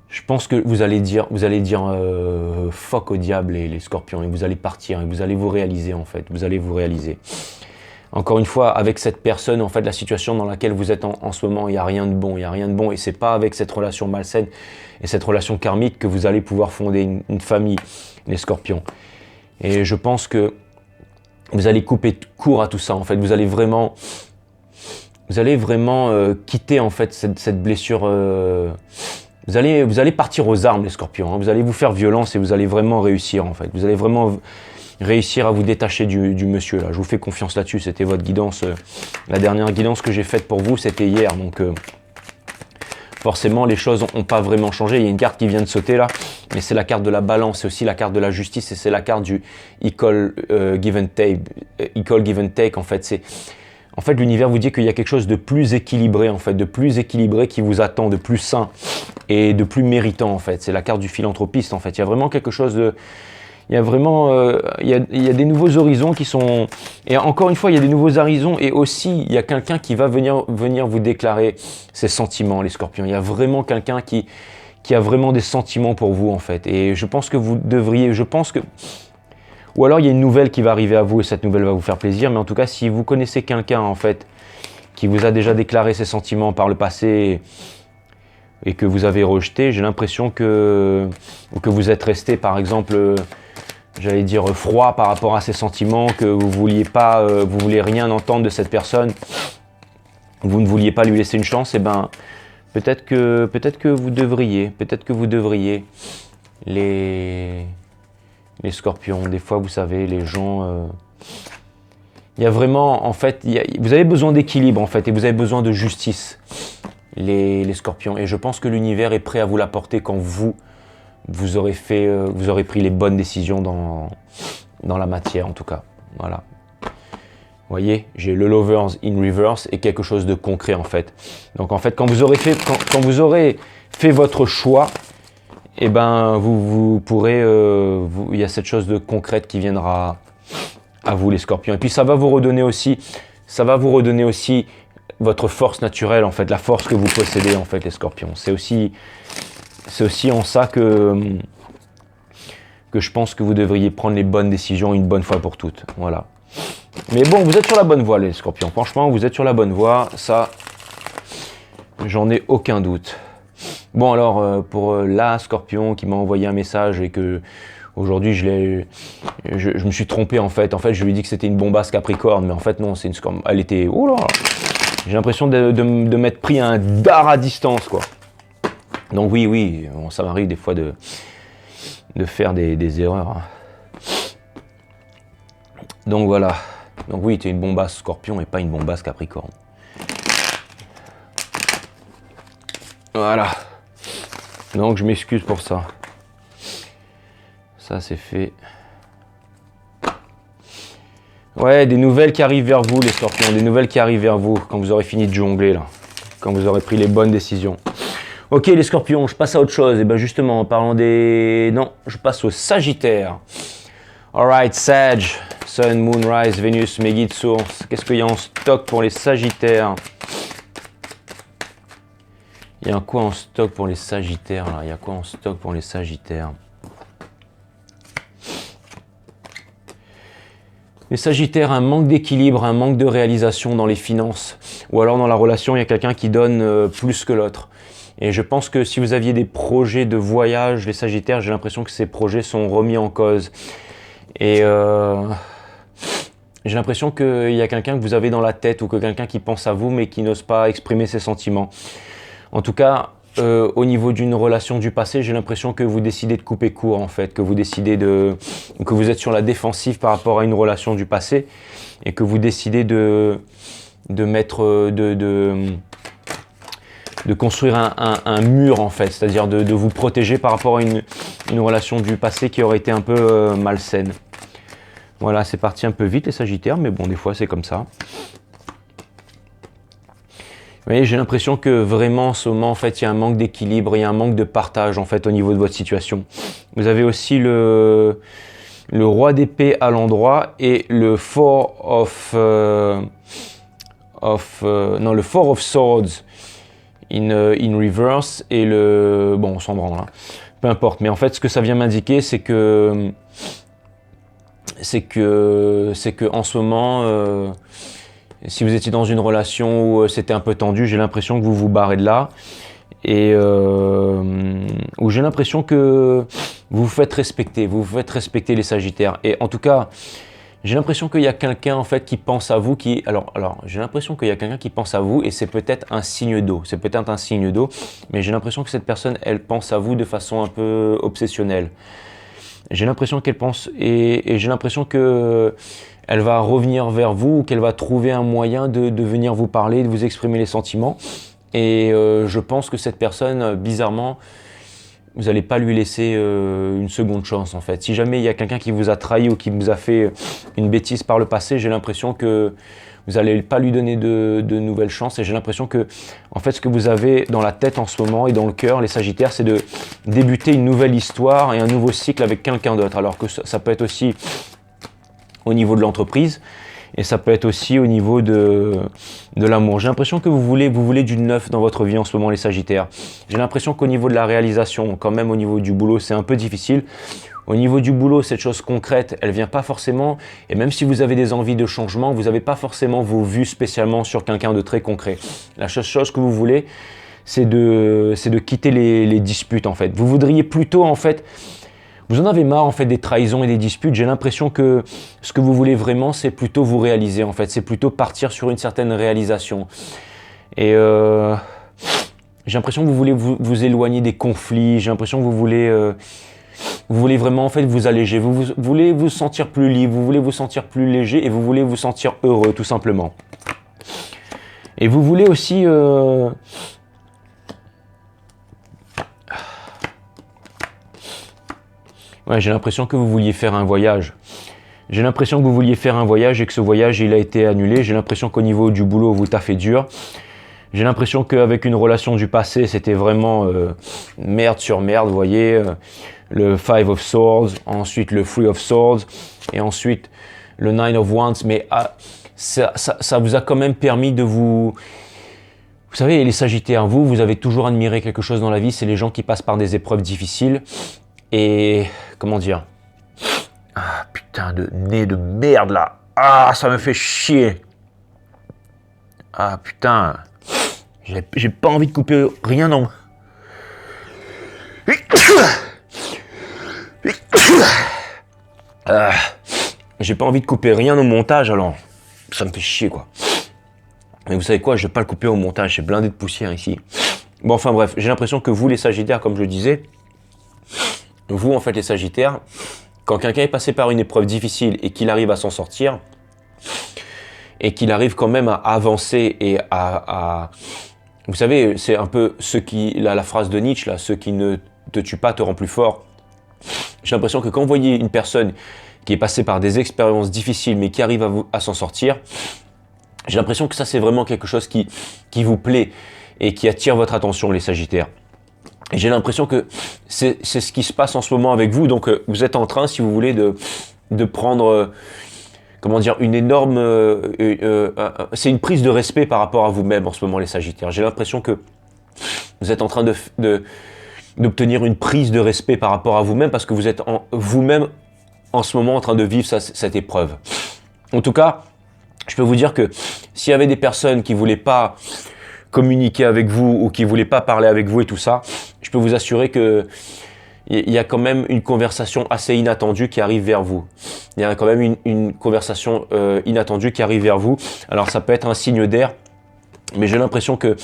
je pense que vous allez dire fuck au diable les scorpions, et vous allez partir, et vous allez vous réaliser en fait, vous allez vous réaliser. Encore une fois, avec cette personne, en fait, la situation dans laquelle vous êtes en ce moment, il n'y a rien de bon, et c'est pas avec cette relation malsaine et cette relation karmique que vous allez pouvoir fonder une famille, les scorpions. Et je pense que vous allez couper court à tout ça, en fait, vous allez vraiment quitter en fait cette blessure. Vous allez partir aux armes, les scorpions. Hein. Vous allez vous faire violence et vous allez vraiment réussir, en fait. Vous allez vraiment réussir à vous détacher du monsieur, là. Je vous fais confiance là-dessus. C'était votre guidance. La dernière guidance que j'ai faite pour vous, c'était hier. Donc, forcément, les choses n'ont pas vraiment changé. Il y a une carte qui vient de sauter, là. Mais c'est la carte de la balance. C'est aussi la carte de la justice. Et c'est la carte du equal give and take. Equal give and take, en fait. En fait, l'univers vous dit qu'il y a quelque chose de plus équilibré, en fait, de plus équilibré qui vous attend, de plus sain et de plus méritant, en fait. C'est la carte du philanthropiste, en fait. Il y a vraiment quelque chose de... Il y a vraiment... il y a des nouveaux horizons qui sont... Et encore une fois, il y a des nouveaux horizons et aussi, il y a quelqu'un qui va venir vous déclarer ses sentiments, les scorpions. Il y a vraiment quelqu'un qui a vraiment des sentiments pour vous, en fait. Et je pense que vous devriez... Ou alors il y a une nouvelle qui va arriver à vous et cette nouvelle va vous faire plaisir. Mais en tout cas, si vous connaissez quelqu'un en fait qui vous a déjà déclaré ses sentiments par le passé et que vous avez rejeté, j'ai l'impression que vous êtes resté par exemple, j'allais dire froid par rapport à ses sentiments, que vous vouliez pas, vous voulez rien entendre de cette personne, vous ne vouliez pas lui laisser une chance. Et ben peut-être que vous devriez les scorpions. Des fois, vous savez, les gens... il y a vraiment, en fait, vous avez besoin d'équilibre, en fait, et vous avez besoin de justice, les scorpions. Et je pense que l'univers est prêt à vous l'apporter quand vous aurez pris les bonnes décisions dans la matière en tout cas. Voilà. Vous voyez, j'ai le Lovers in Reverse et quelque chose de concret en fait. Donc en fait, quand vous aurez fait votre choix, eh ben, vous pourrez, il y a cette chose de concrète qui viendra à vous les scorpions. Et puis ça va vous redonner aussi votre force naturelle en fait, la force que vous possédez en fait les scorpions. C'est aussi en ça que je pense que vous devriez prendre les bonnes décisions une bonne fois pour toutes. Voilà. Mais bon, vous êtes sur la bonne voie les scorpions. Franchement, vous êtes sur la bonne voie. Ça, j'en ai aucun doute. Bon alors, pour la scorpion qui m'a envoyé un message et que aujourd'hui je me suis trompé en fait. En fait, je lui ai dit que c'était une bombasse Capricorne, mais en fait non, c'est une scorpion. Elle était... Oh là, j'ai l'impression de m'être pris un dard à distance quoi. Donc oui, bon, ça m'arrive des fois de faire des erreurs. Hein. Donc voilà. Donc oui, tu es une bombasse Scorpion et pas une bombasse Capricorne. Voilà. Donc je m'excuse pour ça. Ça c'est fait. Ouais, des nouvelles qui arrivent vers vous les Scorpions, des nouvelles qui arrivent vers vous quand vous aurez fini de jongler là. Quand vous aurez pris les bonnes décisions. Ok les Scorpions, je passe à autre chose. Et bien justement, en parlant des... Non, je passe au Sagittaire. Alright, Sag, Sun, Moon, Rise, Vénus, mes guides sources. Qu'est-ce qu'il y a en stock pour les Sagittaires? Il y a quoi en stock pour les Sagittaires là? Il y a quoi en stock pour les Sagittaires? Les Sagittaires, un manque d'équilibre, un manque de réalisation dans les finances. Ou alors dans la relation, il y a quelqu'un qui donne plus que l'autre. Et je pense que si vous aviez des projets de voyage, les Sagittaires, j'ai l'impression que ces projets sont remis en cause. Et j'ai l'impression qu'il y a quelqu'un que vous avez dans la tête ou que quelqu'un qui pense à vous mais qui n'ose pas exprimer ses sentiments. En tout cas, au niveau d'une relation du passé, j'ai l'impression que vous décidez de couper court en fait, que vous êtes sur la défensive par rapport à une relation du passé et que vous décidez de construire un mur en fait, c'est-à-dire de vous protéger par rapport à une relation du passé qui aurait été un peu malsaine. Voilà, c'est parti un peu vite les Sagittaires, mais bon, des fois c'est comme ça. Vous voyez, j'ai l'impression que vraiment en ce moment, en fait, il y a un manque d'équilibre, il y a un manque de partage en fait au niveau de votre situation. Vous avez aussi le roi d'épée à l'endroit et le four of swords in reverse et le... Bon, on s'en branle, hein. Peu importe. Mais en fait, ce que ça vient m'indiquer, c'est que en ce moment, si vous étiez dans une relation où c'était un peu tendu, j'ai l'impression que vous vous barrez de là. Et où j'ai l'impression que vous vous faites respecter les Sagittaires. Et en tout cas, j'ai l'impression qu'il y a quelqu'un en fait qui pense à vous, j'ai l'impression qu'il y a quelqu'un qui pense à vous et c'est peut-être un signe d'eau. Mais j'ai l'impression que cette personne, elle pense à vous de façon un peu obsessionnelle. J'ai l'impression qu'elle pense et j'ai l'impression que elle va revenir vers vous ou qu'elle va trouver un moyen de venir vous parler, de vous exprimer les sentiments. Et je pense que cette personne, bizarrement, vous n'allez pas lui laisser une seconde chance en fait. Si jamais il y a quelqu'un qui vous a trahi ou qui vous a fait une bêtise par le passé, j'ai l'impression que vous n'allez pas lui donner de nouvelles chances. Et j'ai l'impression que, en fait, ce que vous avez dans la tête en ce moment et dans le cœur, les Sagittaires, c'est de débuter une nouvelle histoire et un nouveau cycle avec quelqu'un d'autre. Alors que ça peut être aussi au niveau de l'entreprise et ça peut être aussi au niveau de l'amour. J'ai l'impression que vous voulez du neuf dans votre vie en ce moment, les Sagittaires. J'ai l'impression qu'au niveau de la réalisation, quand même au niveau du boulot, c'est un peu difficile. Au niveau du boulot, cette chose concrète, elle vient pas forcément. Et même si vous avez des envies de changement, vous n'avez pas forcément vos vues spécialement sur quelqu'un de très concret. La seule chose que vous voulez, c'est de quitter les disputes en fait. Vous voudriez plutôt en fait... Vous en avez marre en fait des trahisons et des disputes. J'ai l'impression que ce que vous voulez vraiment, c'est plutôt vous réaliser en fait. C'est plutôt partir sur une certaine réalisation. Et j'ai l'impression que vous voulez vous éloigner des conflits. J'ai l'impression que vous voulez vraiment en fait vous alléger. Vous voulez vous sentir plus libre. Vous voulez vous sentir plus léger et vous voulez vous sentir heureux tout simplement. Et vous voulez aussi ouais, j'ai l'impression que vous vouliez faire un voyage. J'ai l'impression que vous vouliez faire un voyage et que ce voyage il a été annulé. J'ai l'impression qu'au niveau du boulot, vous taffez dur. J'ai l'impression qu'avec une relation du passé, c'était vraiment merde sur merde, vous voyez. Le 5 of Swords, ensuite le 3 of Swords, et ensuite le 9 of Wands. Mais ça vous a quand même permis de vous... Vous savez, les Sagittaires, vous avez toujours admiré quelque chose dans la vie, c'est les gens qui passent par des épreuves difficiles. Et... comment dire? Ah, putain de nez de merde, là. Ah, ça me fait chier. Ah, putain. J'ai pas envie de couper rien, non. J'ai pas envie de couper rien au montage, alors ça me fait chier, quoi. Mais vous savez quoi, je vais pas le couper au montage, j'ai blindé de poussière ici. Bon, enfin bref, j'ai l'impression que vous, les Sagittaires, comme je le disais, vous, en fait, les Sagittaires, quand quelqu'un est passé par une épreuve difficile et qu'il arrive à s'en sortir, et qu'il arrive quand même à avancer et à... Vous savez, c'est un peu la phrase de Nietzsche, là, ceux qui ne te tuent pas te rend plus fort. J'ai l'impression que quand vous voyez une personne qui est passée par des expériences difficiles, mais qui arrive à s'en sortir, j'ai l'impression que ça, c'est vraiment quelque chose qui vous plaît et qui attire votre attention, les Sagittaires. Et j'ai l'impression que c'est ce qui se passe en ce moment avec vous. Donc, vous êtes en train, si vous voulez, de prendre... comment dire, une énorme... c'est une prise de respect par rapport à vous-même en ce moment, les Sagittaires. J'ai l'impression que vous êtes en train d'obtenir une prise de respect par rapport à vous-même parce que vous êtes vous-même en ce moment en train de vivre cette épreuve. En tout cas, je peux vous dire que s'il y avait des personnes qui ne voulaient pas communiquer avec vous ou qui ne voulaient pas parler avec vous et tout ça, je peux vous assurer que il y a quand même une conversation assez inattendue qui arrive vers vous. Il y a quand même une conversation inattendue qui arrive vers vous. Alors ça peut être un signe d'air, mais j'ai l'impression que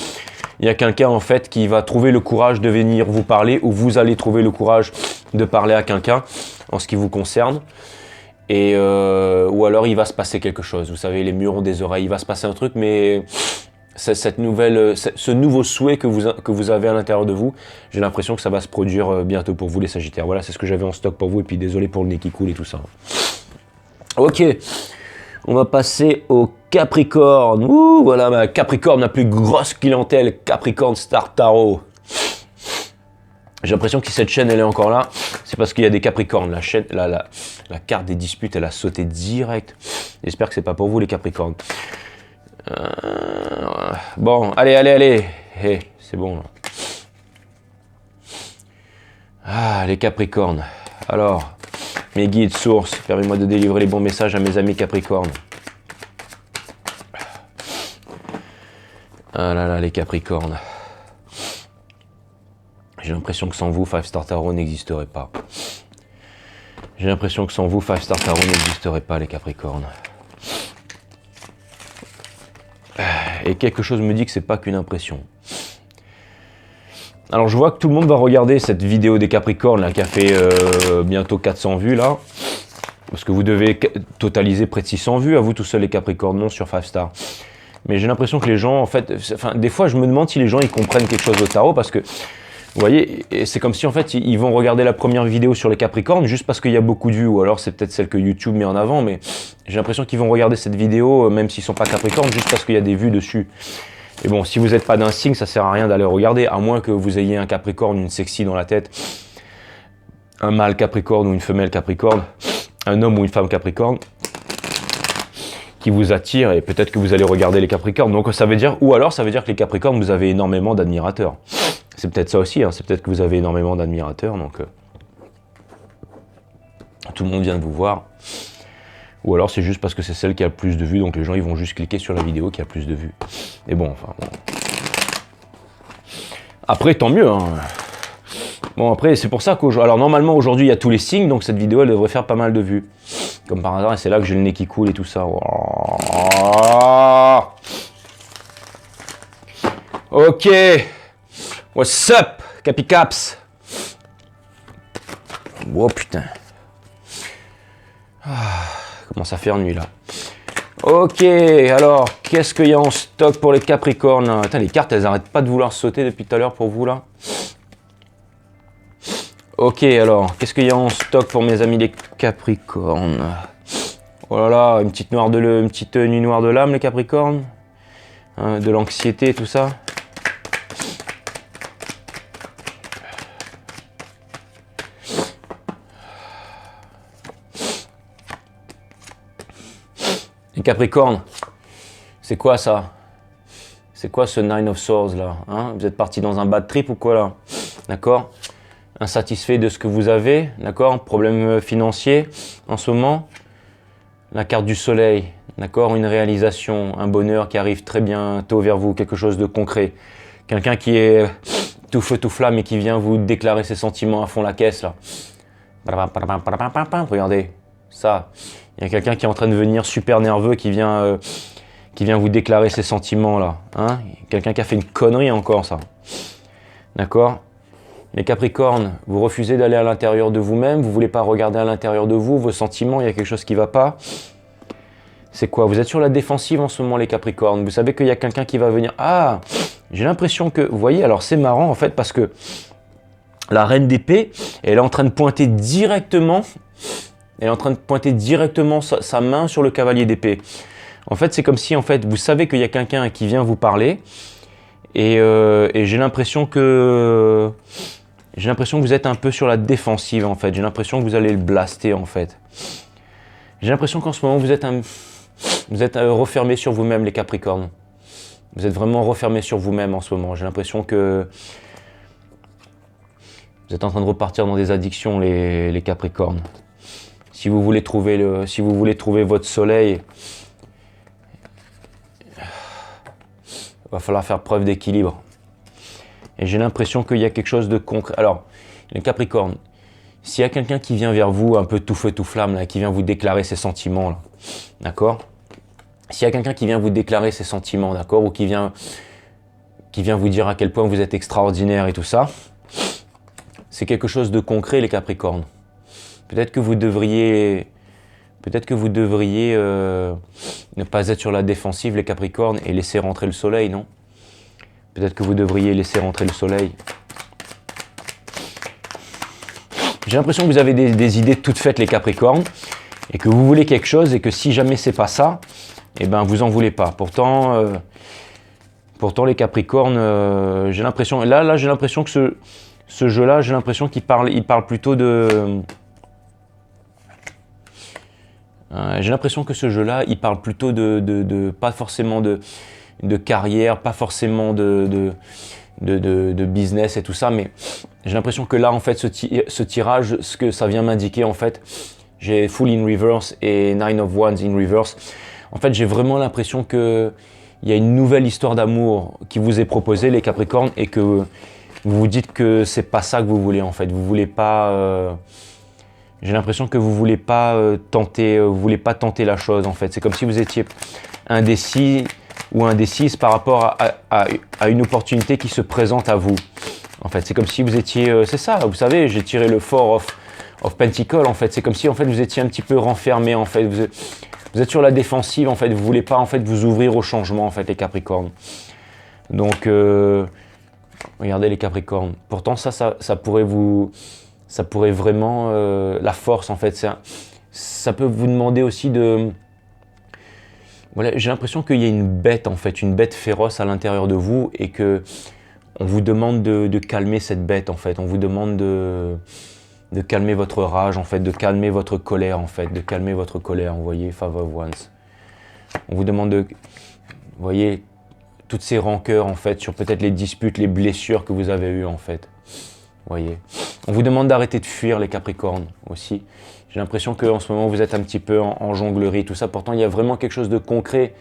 il y a quelqu'un en fait qui va trouver le courage de venir vous parler ou vous allez trouver le courage de parler à quelqu'un en ce qui vous concerne. Et ou alors il va se passer quelque chose. Vous savez, les murs ont des oreilles. Il va se passer un truc, mais ce nouveau souhait que vous avez à l'intérieur de vous, j'ai l'impression que ça va se produire bientôt pour vous, les Sagittaires. Voilà, c'est ce que j'avais en stock pour vous. Et puis désolé pour le nez qui coule et tout ça. Ok, on va passer au Capricorne. Ouh, voilà ma Capricorne, la plus grosse clientèle. Capricorne Star Tarot. J'ai l'impression que si cette chaîne elle est encore là, c'est parce qu'il y a des Capricornes. La chaîne, la carte des disputes, elle a sauté direct. J'espère que c'est pas pour vous, les Capricornes. Bon, allez. Hey, c'est bon là. Ah, les Capricornes. Alors, mes guides, sources, permettez-moi de délivrer les bons messages à mes amis Capricornes. Ah là là, les Capricornes. J'ai l'impression que sans vous, 5 Star Tarot n'existerait pas. J'ai l'impression que sans vous, 5 Star Tarot n'existerait pas, les Capricornes. Et quelque chose me dit que c'est pas qu'une impression. Alors je vois que tout le monde va regarder cette vidéo des Capricornes là, qui a fait bientôt 400 vues là. Parce que vous devez totaliser près de 600 vues à vous tout seuls, les Capricornes, non sur 5 Star. Mais j'ai l'impression que les gens, en fait, des fois je me demande si les gens ils comprennent quelque chose au tarot parce que vous voyez, c'est comme si en fait ils vont regarder la première vidéo sur les Capricornes juste parce qu'il y a beaucoup de vues, ou alors c'est peut-être celle que YouTube met en avant, mais j'ai l'impression qu'ils vont regarder cette vidéo même s'ils sont pas Capricornes juste parce qu'il y a des vues dessus. Et bon, si vous n'êtes pas d'un signe, ça sert à rien d'aller regarder, à moins que vous ayez un Capricorne, une sexy dans la tête, un mâle Capricorne ou une femelle Capricorne, un homme ou une femme Capricorne, qui vous attire et peut-être que vous allez regarder les Capricornes. Donc ça veut dire, ou alors ça veut dire que les Capricornes, vous avez énormément d'admirateurs. C'est peut-être ça aussi, hein. C'est peut-être que vous avez énormément d'admirateurs, donc tout le monde vient de vous voir. Ou alors c'est juste parce que c'est celle qui a le plus de vues, donc les gens ils vont juste cliquer sur la vidéo qui a le plus de vues. Et bon, enfin bon. Après, tant mieux, hein. Bon, après, c'est pour ça qu'aujourd'hui... Alors normalement, aujourd'hui, il y a tous les signes, donc cette vidéo, elle devrait faire pas mal de vues. Comme par hasard, et c'est là que j'ai le nez qui coule et tout ça. Ok. What's up, Capicaps? Oh putain. Commence à faire nuit là. Ok, alors, qu'est-ce qu'il y a en stock pour les Capricornes? Attends, les cartes, elles arrêtent pas de vouloir sauter depuis tout à l'heure pour vous là. Ok, alors, qu'est-ce qu'il y a en stock pour mes amis les Capricornes? Oh là là, une petite nuit noire de l'âme, les Capricornes. Hein, de l'anxiété et tout ça. Les Capricornes, c'est quoi ça? C'est quoi ce Nine of Swords là, hein? Vous êtes parti dans un bad trip ou quoi là? D'accord? Insatisfait de ce que vous avez, d'accord? Problème financier en ce moment. La carte du soleil, d'accord? Une réalisation, un bonheur qui arrive très bientôt vers vous, quelque chose de concret. Quelqu'un qui est tout feu, tout flamme et qui vient vous déclarer ses sentiments à fond la caisse là. Regardez, ça. Il y a quelqu'un qui est en train de venir super nerveux, qui vient vous déclarer ses sentiments là. Hein? Quelqu'un qui a fait une connerie encore, ça. D'accord? Les Capricornes, vous refusez d'aller à l'intérieur de vous-même, vous ne voulez pas regarder à l'intérieur de vous, vos sentiments, il y a quelque chose qui ne va pas. C'est quoi? Vous êtes sur la défensive en ce moment, les Capricornes. Vous savez qu'il y a quelqu'un qui va venir. Ah, j'ai l'impression que... Vous voyez, alors c'est marrant en fait parce que la reine d'épée, elle est en train de pointer directement... Elle est en train de pointer directement sa main sur le cavalier d'épée. En fait, c'est comme si, en fait, vous savez qu'il y a quelqu'un qui vient vous parler et j'ai l'impression que vous êtes un peu sur la défensive, en fait. J'ai l'impression que vous allez le blaster, en fait. J'ai l'impression qu'en ce moment, vous êtes refermé sur vous-même, les Capricornes. Vous êtes vraiment refermé sur vous-même en ce moment. J'ai l'impression que vous êtes en train de repartir dans des addictions, les Capricornes. Si vous voulez trouver votre soleil, il va falloir faire preuve d'équilibre. Et j'ai l'impression qu'il y a quelque chose de concret. Alors, les Capricornes, s'il y a quelqu'un qui vient vers vous, un peu tout feu, tout flamme, là, qui vient vous déclarer ses sentiments, là, d'accord? S'il y a quelqu'un qui vient vous déclarer ses sentiments, d'accord? Ou qui vient vous dire à quel point vous êtes extraordinaire et tout ça, c'est quelque chose de concret, les Capricornes. Peut-être que vous devriez ne pas être sur la défensive, les Capricornes, et laisser rentrer le soleil, non? Peut-être que vous devriez laisser rentrer le soleil. J'ai l'impression que vous avez des idées toutes faites, les Capricornes, et que vous voulez quelque chose, et que si jamais c'est pas ça, eh ben vous en voulez pas. Pourtant, les Capricornes, j'ai l'impression, là j'ai l'impression que ce jeu-là, j'ai l'impression qu'il parle plutôt de... j'ai l'impression que ce jeu-là, il parle plutôt de pas forcément de carrière, pas forcément de business et tout ça, mais j'ai l'impression que là, en fait, ce tirage, ce que ça vient m'indiquer, en fait, j'ai Full in Reverse et Nine of Wands in Reverse. En fait, j'ai vraiment l'impression qu'il y a une nouvelle histoire d'amour qui vous est proposée, les Capricornes, et que vous vous dites que c'est pas ça que vous voulez, en fait. Vous voulez pas... J'ai l'impression que vous voulez pas tenter la chose, en fait. C'est comme si vous étiez indécis ou indécise par rapport à une opportunité qui se présente à vous. En fait, c'est comme si vous étiez... c'est ça, vous savez, j'ai tiré le Four of Pentacles, en fait. C'est comme si, en fait, vous étiez un petit peu renfermé, en fait. Vous êtes sur la défensive, en fait. Vous voulez pas, en fait, vous ouvrir au changement, en fait, les Capricornes. Donc, regardez les Capricornes. Pourtant, ça pourrait vraiment... la force, en fait. Ça peut vous demander aussi de... Voilà, j'ai l'impression qu'il y a une bête, en fait, une bête féroce à l'intérieur de vous et que on vous demande de calmer cette bête, en fait. On vous demande de calmer votre rage, en fait, de calmer votre colère, en fait, de calmer votre colère, vous voyez, Five of Wands. On vous demande de... Vous voyez, toutes ces rancœurs, en fait, sur peut-être les disputes, les blessures que vous avez eues, en fait. Vous voyez. On vous demande d'arrêter de fuir, les Capricornes, aussi. J'ai l'impression qu'en ce moment, vous êtes un petit peu en jonglerie, tout ça. Pourtant, il y a vraiment quelque chose de concret.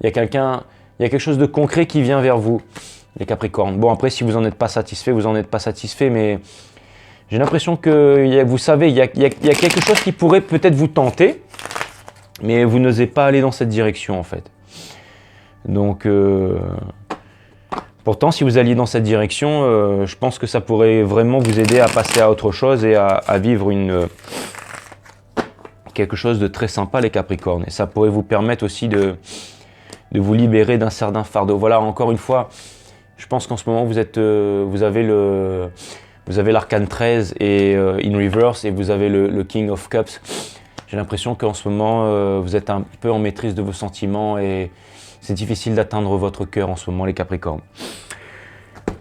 Il y a quelque chose de concret qui vient vers vous, les Capricornes. Bon, après, si vous n'en êtes pas satisfait, vous n'en êtes pas satisfait, mais j'ai l'impression que, vous savez, il y a quelque chose qui pourrait peut-être vous tenter, mais vous n'osez pas aller dans cette direction, en fait. Donc, pourtant, si vous alliez dans cette direction, je pense que ça pourrait vraiment vous aider à passer à autre chose et à vivre quelque chose de très sympa, les Capricornes. Et ça pourrait vous permettre aussi de vous libérer d'un certain fardeau. Voilà, encore une fois, je pense qu'en ce moment, vous avez l'arcane 13 et in reverse, et vous avez le King of Cups. J'ai l'impression qu'en ce moment, vous êtes un peu en maîtrise de vos sentiments et c'est difficile d'atteindre votre cœur en ce moment, les Capricornes.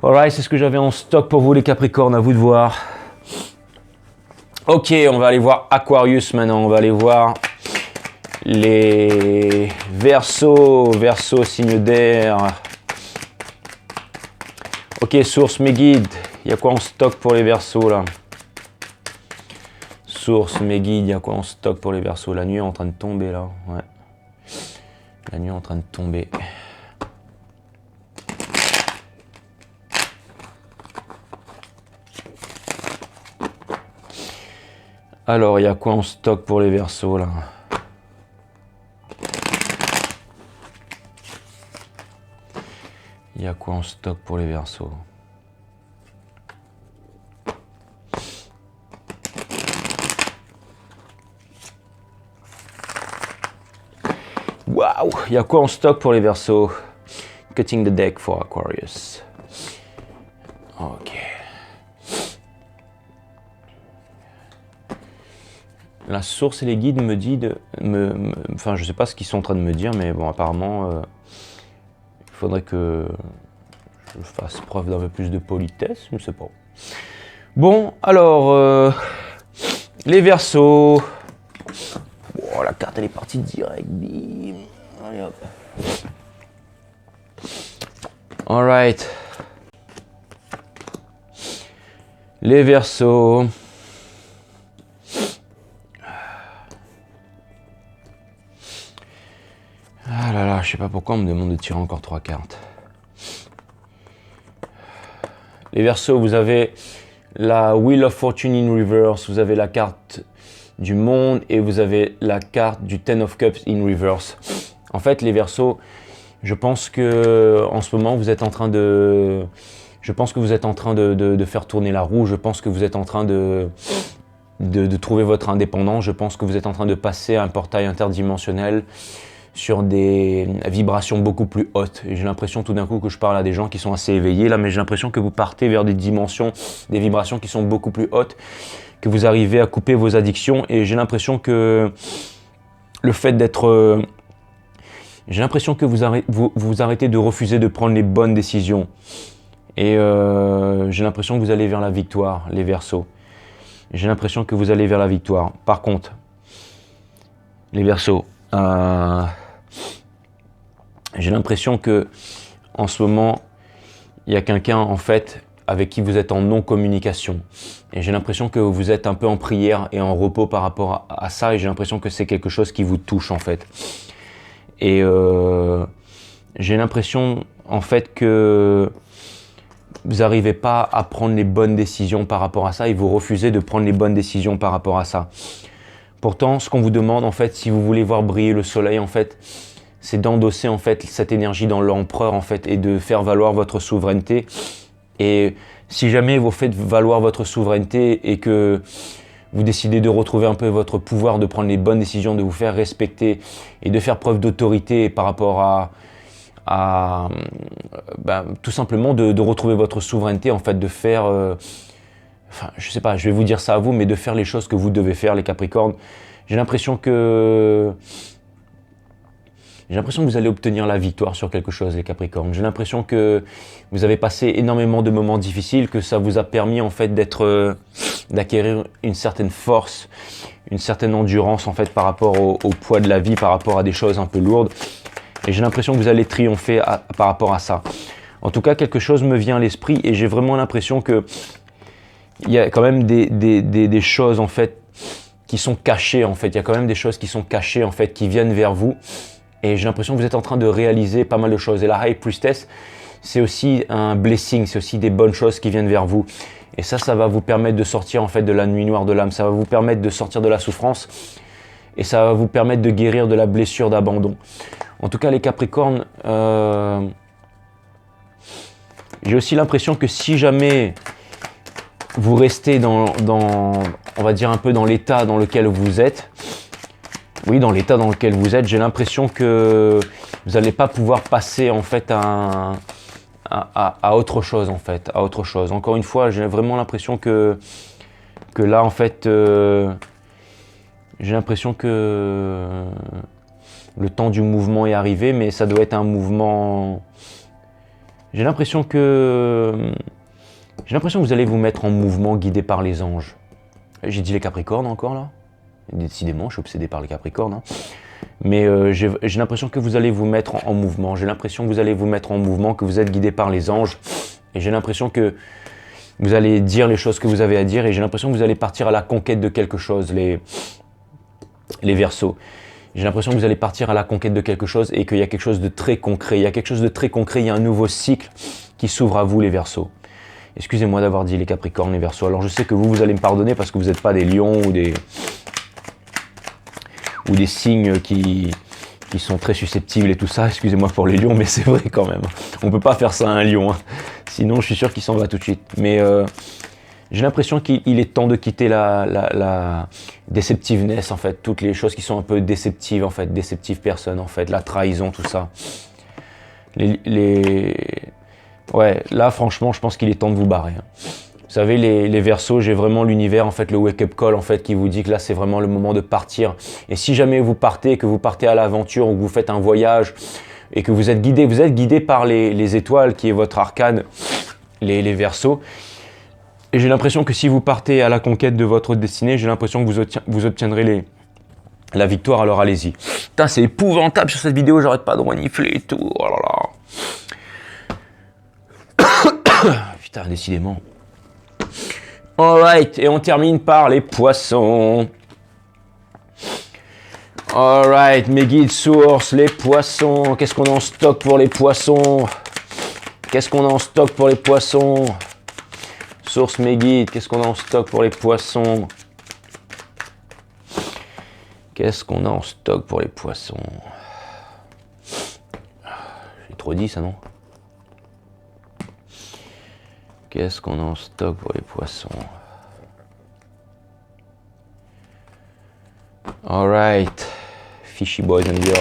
Alright, c'est ce que j'avais en stock pour vous, les Capricornes, à vous de voir. Ok, on va aller voir Aquarius maintenant, on va aller voir les Verseaux, signe d'air. Ok, source, mes guides, il y a quoi en stock pour les Verseaux là? Source, mes guides, il y a quoi en stock pour les Verseaux? La nuit est en train de tomber là, ouais. La nuit est en train de tomber. Alors, il y a quoi en stock pour les Verseaux là? Il y a quoi en stock pour les Verseaux? Waouh! Il y a quoi en stock pour les Verseaux? Cutting the deck for Aquarius. Ok. La source et les guides me disent enfin, je sais pas ce qu'ils sont en train de me dire, mais bon, apparemment, il faudrait que je fasse preuve d'un peu plus de politesse, je ne sais pas. Bon, alors, les Verseaux. Oh, la carte, elle est partie direct. Bim. Allez, hop. Alright. Les Verseaux. Ah là là, je sais pas pourquoi on me demande de tirer encore 3 cartes. Les Verseaux, vous avez la Wheel of Fortune in reverse, vous avez la carte du monde et vous avez la carte du Ten of Cups in reverse. En fait, les Verseaux, je pense que en ce moment vous êtes en train de, de faire tourner la roue. Je pense que vous êtes en train de trouver votre indépendance. Je pense que vous êtes en train de passer un portail interdimensionnel sur des vibrations beaucoup plus hautes. J'ai l'impression tout d'un coup que je parle à des gens qui sont assez éveillés là, mais j'ai l'impression que vous partez vers des dimensions, des vibrations qui sont beaucoup plus hautes, que vous arrivez à couper vos addictions et j'ai l'impression que le fait d'être... j'ai l'impression que vous arrêtez de refuser de prendre les bonnes décisions et j'ai l'impression que vous allez vers la victoire, les Verseaux. J'ai l'impression que vous allez vers la victoire. Par contre, les Verseaux, j'ai l'impression que en ce moment, il y a quelqu'un en fait avec qui vous êtes en non-communication. Et j'ai l'impression que vous êtes un peu en prière et en repos par rapport à ça. Et j'ai l'impression que c'est quelque chose qui vous touche en fait. Et j'ai l'impression en fait que vous n'arrivez pas à prendre les bonnes décisions par rapport à ça et vous refusez de prendre les bonnes décisions par rapport à ça. Pourtant, ce qu'on vous demande en fait, si vous voulez voir briller le soleil en fait, c'est d'endosser en fait cette énergie dans l'empereur en fait et de faire valoir votre souveraineté. Et si jamais vous faites valoir votre souveraineté et que vous décidez de retrouver un peu votre pouvoir, de prendre les bonnes décisions, de vous faire respecter et de faire preuve d'autorité par rapport tout simplement de retrouver votre souveraineté, en fait, de faire, enfin, je sais pas, je vais vous dire ça à vous, mais de faire les choses que vous devez faire, les Capricornes. J'ai l'impression que vous allez obtenir la victoire sur quelque chose, les Capricornes. J'ai l'impression que vous avez passé énormément de moments difficiles, que ça vous a permis en fait d'acquérir une certaine force, une certaine endurance en fait par rapport au poids de la vie, par rapport à des choses un peu lourdes. Et j'ai l'impression que vous allez triompher par rapport à ça. En tout cas, quelque chose me vient à l'esprit et j'ai vraiment l'impression que il y a quand même des choses en fait qui sont cachées en fait. Il y a quand même des choses qui sont cachées en fait, qui viennent vers vous. Et j'ai l'impression que vous êtes en train de réaliser pas mal de choses. Et la High Priestess, c'est aussi un blessing, c'est aussi des bonnes choses qui viennent vers vous. Et ça va vous permettre de sortir en fait de la nuit noire de l'âme. Ça va vous permettre de sortir de la souffrance. Et ça va vous permettre de guérir de la blessure d'abandon. En tout cas, les Capricornes, j'ai aussi l'impression que si jamais vous restez dans, on va dire un peu dans l'état dans lequel vous êtes, oui, dans l'état dans lequel vous êtes, j'ai l'impression que vous n'allez pas pouvoir passer en fait à autre chose en fait, à autre chose. Encore une fois, j'ai vraiment l'impression que là en fait, J'ai l'impression que le temps du mouvement est arrivé, mais ça doit être un mouvement... J'ai l'impression que vous allez vous mettre en mouvement guidé par les anges. J'ai dit les Capricornes encore là. Décidément, je suis obsédé par les Capricornes. Hein. Mais j'ai l'impression que vous allez vous mettre en mouvement. J'ai l'impression que vous allez vous mettre en mouvement, que vous êtes guidé par les anges. Et j'ai l'impression que vous allez dire les choses que vous avez à dire. Et j'ai l'impression que vous allez partir à la conquête de quelque chose, les Verseaux. J'ai l'impression que vous allez partir à la conquête de quelque chose et qu'il y a quelque chose de très concret. Il y a quelque chose de très concret, il y a un nouveau cycle qui s'ouvre à vous, les Verseaux. Excusez-moi d'avoir dit les Capricornes, les Verseaux. Alors je sais que vous allez me pardonner parce que vous n'êtes pas des lions ou des signes qui sont très susceptibles et tout ça. Excusez-moi pour les lions, mais c'est vrai quand même. On ne peut pas faire ça à un lion. Hein. Sinon, je suis sûr qu'il s'en va tout de suite. Mais j'ai l'impression qu'il est temps de quitter la déceptiveness, en fait. Toutes les choses qui sont un peu déceptives, en fait. Déceptives personnes, en fait. La trahison, tout ça. Ouais, là, franchement, je pense qu'il est temps de vous barrer. Hein. Vous savez, les Verseaux, j'ai vraiment l'univers, en fait, le wake-up call, en fait, qui vous dit que là, c'est vraiment le moment de partir. Et si jamais vous partez, que vous partez à l'aventure ou que vous faites un voyage et que vous êtes guidé par les étoiles, qui est votre arcane, les Verseaux. Et j'ai l'impression que si vous partez à la conquête de votre destinée, j'ai l'impression que vous obtiendrez la victoire, alors allez-y. Putain, c'est épouvantable sur cette vidéo, j'arrête pas de renifler et tout. Oh là là. Putain, décidément. Alright, et on termine par les poissons. Alright, mes guides sources, les poissons. Qu'est-ce qu'on a en stock pour les poissons? Qu'est-ce qu'on a en stock pour les poissons? Source, mes guides, qu'est-ce qu'on a en stock pour les poissons? Qu'est-ce qu'on a en stock pour les poissons? J'ai trop dit ça, non? Qu'est-ce qu'on a en stock pour les poissons? Alright, fishy boys and girls.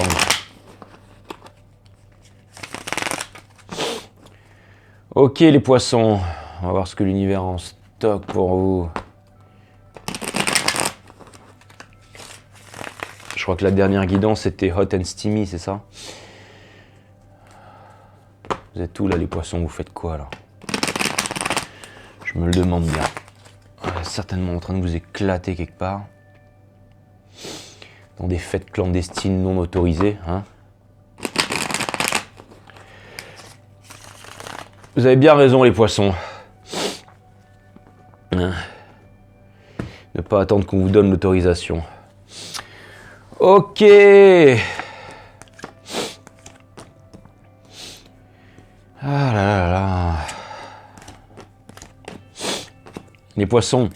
Ok les poissons, on va voir ce que l'univers a en stock pour vous. Je crois que la dernière guidance c'était hot and steamy, c'est ça? Vous êtes où là les poissons, vous faites quoi là? Je me le demande bien. On est certainement en train de vous éclater quelque part. Dans des fêtes clandestines non autorisées. Hein. Vous avez bien raison les poissons. Hein. Ne pas attendre qu'on vous donne l'autorisation. Ok. Ah là là là. Les poissons.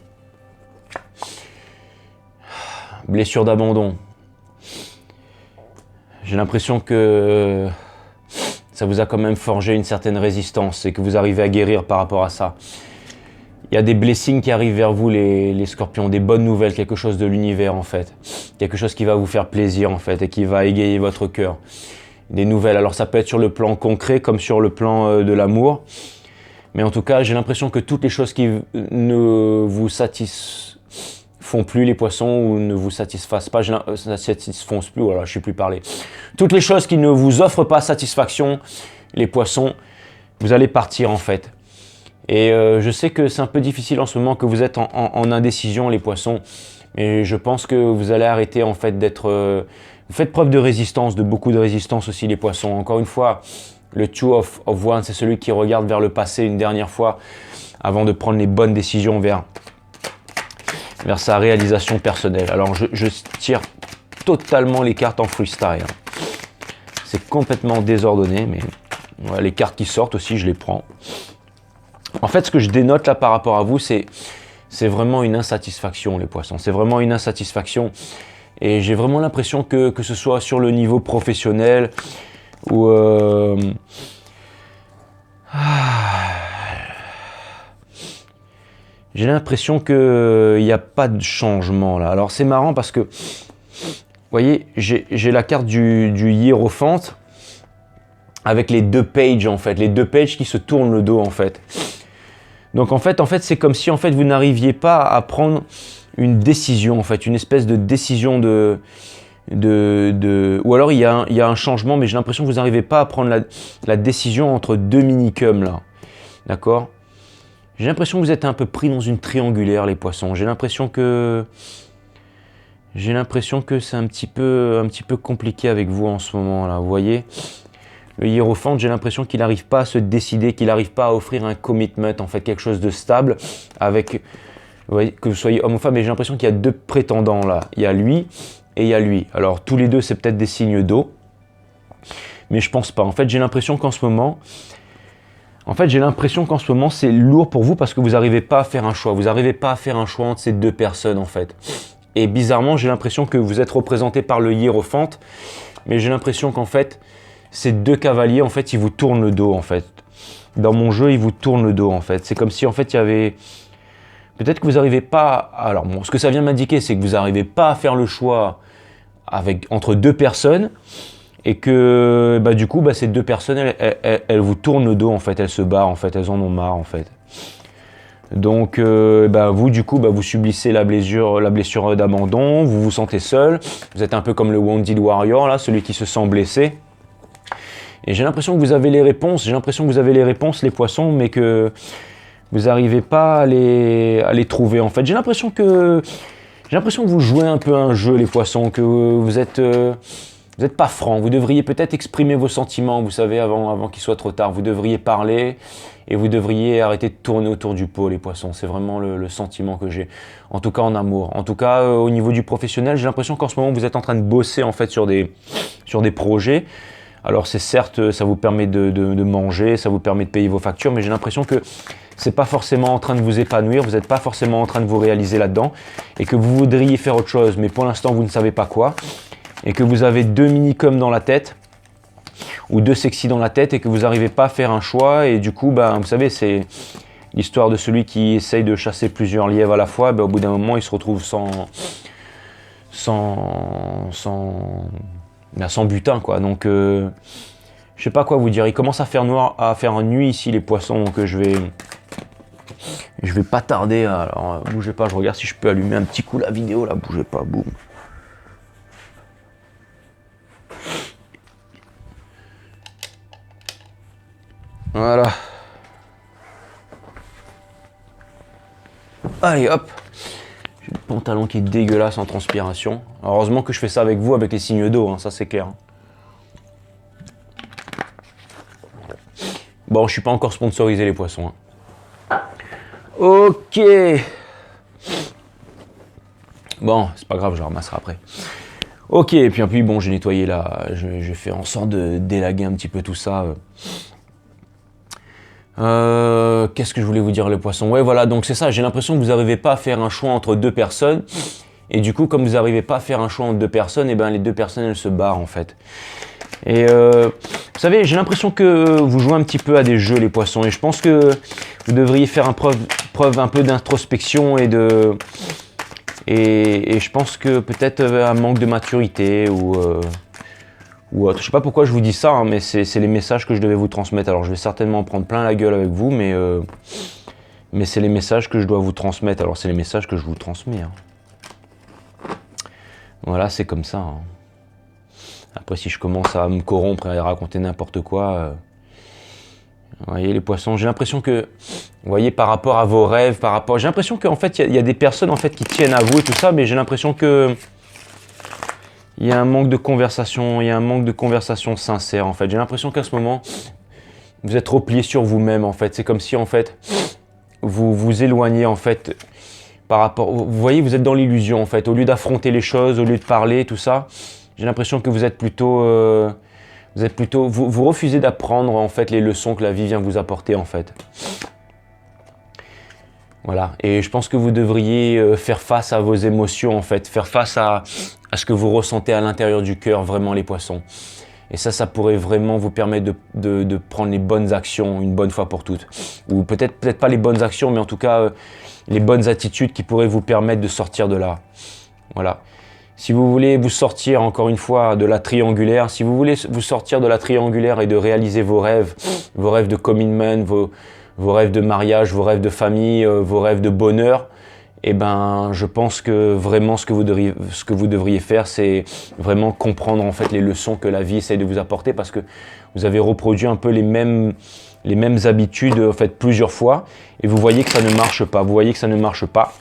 Blessure d'abandon. J'ai l'impression que ça vous a quand même forgé une certaine résistance et que vous arrivez à guérir par rapport à ça. Il y a des blessings qui arrivent vers vous, les scorpions, des bonnes nouvelles, quelque chose de l'univers en fait. Quelque chose qui va vous faire plaisir en fait et qui va égayer votre cœur. Des nouvelles, alors ça peut être sur le plan concret comme sur le plan de l'amour. Mais en tout cas, j'ai l'impression que toutes les choses qui ne vous satisfont plus, les poissons, ou ne vous satisfassent pas, satisfont plus, voilà, je ne sais plus parler. Toutes les choses qui ne vous offrent pas satisfaction, les poissons, vous allez partir en fait. Et je sais que c'est un peu difficile en ce moment, que vous êtes en indécision, les poissons. Mais je pense que vous allez arrêter en fait d'être... vous faites preuve de résistance, de beaucoup de résistance aussi, les poissons. Encore une fois, le Two of Wands, c'est celui qui regarde vers le passé une dernière fois avant de prendre les bonnes décisions vers sa réalisation personnelle. Alors je tire totalement les cartes en freestyle. C'est complètement désordonné, mais voilà, les cartes qui sortent aussi, je les prends. En fait, ce que je dénote là par rapport à vous, c'est vraiment une insatisfaction, les poissons. C'est vraiment une insatisfaction. Et j'ai vraiment l'impression que ce soit sur le niveau professionnel ou... j'ai l'impression qu'il n'y a pas de changement là. Alors c'est marrant parce que, vous voyez, j'ai la carte du Hiérophant avec les deux pages en fait. Les deux pages qui se tournent le dos en fait. Donc en fait c'est comme si en fait vous n'arriviez pas à prendre une décision en fait, une espèce de décision ou alors il y a un changement, mais j'ai l'impression que vous n'arrivez pas à prendre la décision entre deux minicums là, d'accord? J'ai l'impression que vous êtes un peu pris dans une triangulaire, les poissons. J'ai l'impression que c'est un petit peu compliqué avec vous en ce moment là, vous voyez? Le hiérophante, j'ai l'impression qu'il n'arrive pas à se décider, qu'il n'arrive pas à offrir un commitment, en fait, quelque chose de stable avec, vous voyez, que vous soyez homme ou femme, mais j'ai l'impression qu'il y a deux prétendants là. Il y a lui et il y a lui. Alors tous les deux, c'est peut-être des signes d'eau, mais je pense pas. En fait, j'ai l'impression qu'en ce moment, c'est lourd pour vous parce que vous n'arrivez pas à faire un choix. Vous n'arrivez pas à faire un choix entre ces deux personnes, en fait. Et bizarrement, j'ai l'impression que vous êtes représenté par le hiérophante, mais j'ai l'impression qu'en fait, ces deux cavaliers, en fait, ils vous tournent le dos, en fait. Dans mon jeu, ils vous tournent le dos, en fait. C'est comme si, en fait, il y avait... Peut-être que vous n'arrivez pas... Alors, bon, ce que ça vient m'indiquer, c'est que vous n'arrivez pas à faire le choix entre deux personnes et que, du coup, ces deux personnes, elles vous tournent le dos, en fait. Elles se barrent, en fait. Elles en ont marre, en fait. Donc, vous, du coup, vous subissez la blessure d'abandon. Vous vous sentez seul. Vous êtes un peu comme le Wounded Warrior, là, celui qui se sent blessé. Et j'ai l'impression que vous avez les réponses, les poissons, mais que vous n'arrivez pas à les trouver, en fait. J'ai l'impression que vous jouez un peu un jeu, les poissons, que vous êtes pas franc. Vous devriez peut-être exprimer vos sentiments, vous savez, avant qu'il soit trop tard. Vous devriez parler et vous devriez arrêter de tourner autour du pot, les poissons. C'est vraiment le sentiment que j'ai, en tout cas en amour. En tout cas, au niveau du professionnel, j'ai l'impression qu'en ce moment, vous êtes en train de bosser, en fait, sur des projets. Alors c'est certes, ça vous permet de manger, ça vous permet de payer vos factures, mais j'ai l'impression que c'est pas forcément en train de vous épanouir, vous n'êtes pas forcément en train de vous réaliser là-dedans, et que vous voudriez faire autre chose, mais pour l'instant vous ne savez pas quoi, et que vous avez deux mini-coms dans la tête, ou deux sexy dans la tête, et que vous n'arrivez pas à faire un choix, et du coup, vous savez, c'est l'histoire de celui qui essaye de chasser plusieurs lièvres à la fois, au bout d'un moment il se retrouve sans butin, quoi. Donc je sais pas quoi vous dire, il commence à faire noir, à faire nuit ici, les poissons, donc je vais pas tarder. Alors bougez pas, je regarde si je peux allumer un petit coup la vidéo là, bougez pas, boum. Voilà. Allez hop. J'ai le pantalon qui est dégueulasse en transpiration. Alors, heureusement que je fais ça avec vous, avec les signes d'eau, ça c'est clair. Bon, je suis pas encore sponsorisé, les poissons. Ok. Bon, c'est pas grave, je ramasserai après. Ok, et puis bon, j'ai nettoyé là, j'ai fait en sorte de délaguer un petit peu tout ça. Qu'est-ce que je voulais vous dire, les poissons? Ouais, voilà, donc c'est ça, j'ai l'impression que vous n'arrivez pas à faire un choix entre deux personnes. Et du coup, comme vous n'arrivez pas à faire un choix entre deux personnes, et les deux personnes, elles se barrent, en fait. Et vous savez, j'ai l'impression que vous jouez un petit peu à des jeux, les poissons. Et je pense que vous devriez faire preuve un peu d'introspection et je pense que peut-être un manque de maturité ou autre. Je sais pas pourquoi je vous dis ça, mais c'est les messages que je devais vous transmettre. Alors je vais certainement en prendre plein la gueule avec vous, mais c'est les messages que je dois vous transmettre. Alors c'est les messages que je vous transmets. Voilà, c'est comme ça. Après, si je commence à me corrompre et à raconter n'importe quoi, vous voyez, les poissons, j'ai l'impression que, vous voyez, par rapport à vos rêves, j'ai l'impression qu'en fait, il y a des personnes en fait qui tiennent à vous et tout ça, mais j'ai l'impression que il y a un manque de conversation, sincère, en fait. J'ai l'impression qu'à ce moment, vous êtes replié sur vous-même, en fait. C'est comme si, en fait, vous vous éloignez, en fait, par rapport... Vous voyez, vous êtes dans l'illusion, en fait. Au lieu d'affronter les choses, au lieu de parler, tout ça, j'ai l'impression que vous êtes plutôt... vous refusez d'apprendre, en fait, les leçons que la vie vient vous apporter, en fait. Voilà. Et je pense que vous devriez faire face à vos émotions, en fait. Faire face à ce que vous ressentez à l'intérieur du cœur, vraiment, les poissons. Et ça pourrait vraiment vous permettre de prendre les bonnes actions une bonne fois pour toutes. Ou peut-être pas les bonnes actions, mais en tout cas, les bonnes attitudes qui pourraient vous permettre de sortir de là. Voilà. Si vous voulez vous sortir, encore une fois, de la triangulaire, si vous voulez vous sortir de la triangulaire et de réaliser vos rêves de commitment, vos rêves de mariage, vos rêves de famille, vos rêves de bonheur, et ben je pense que vraiment ce que vous devriez faire, c'est vraiment comprendre en fait les leçons que la vie essaye de vous apporter, parce que vous avez reproduit un peu les mêmes habitudes en fait plusieurs fois, et vous voyez que ça ne marche pas. Vous voyez que ça ne marche pas.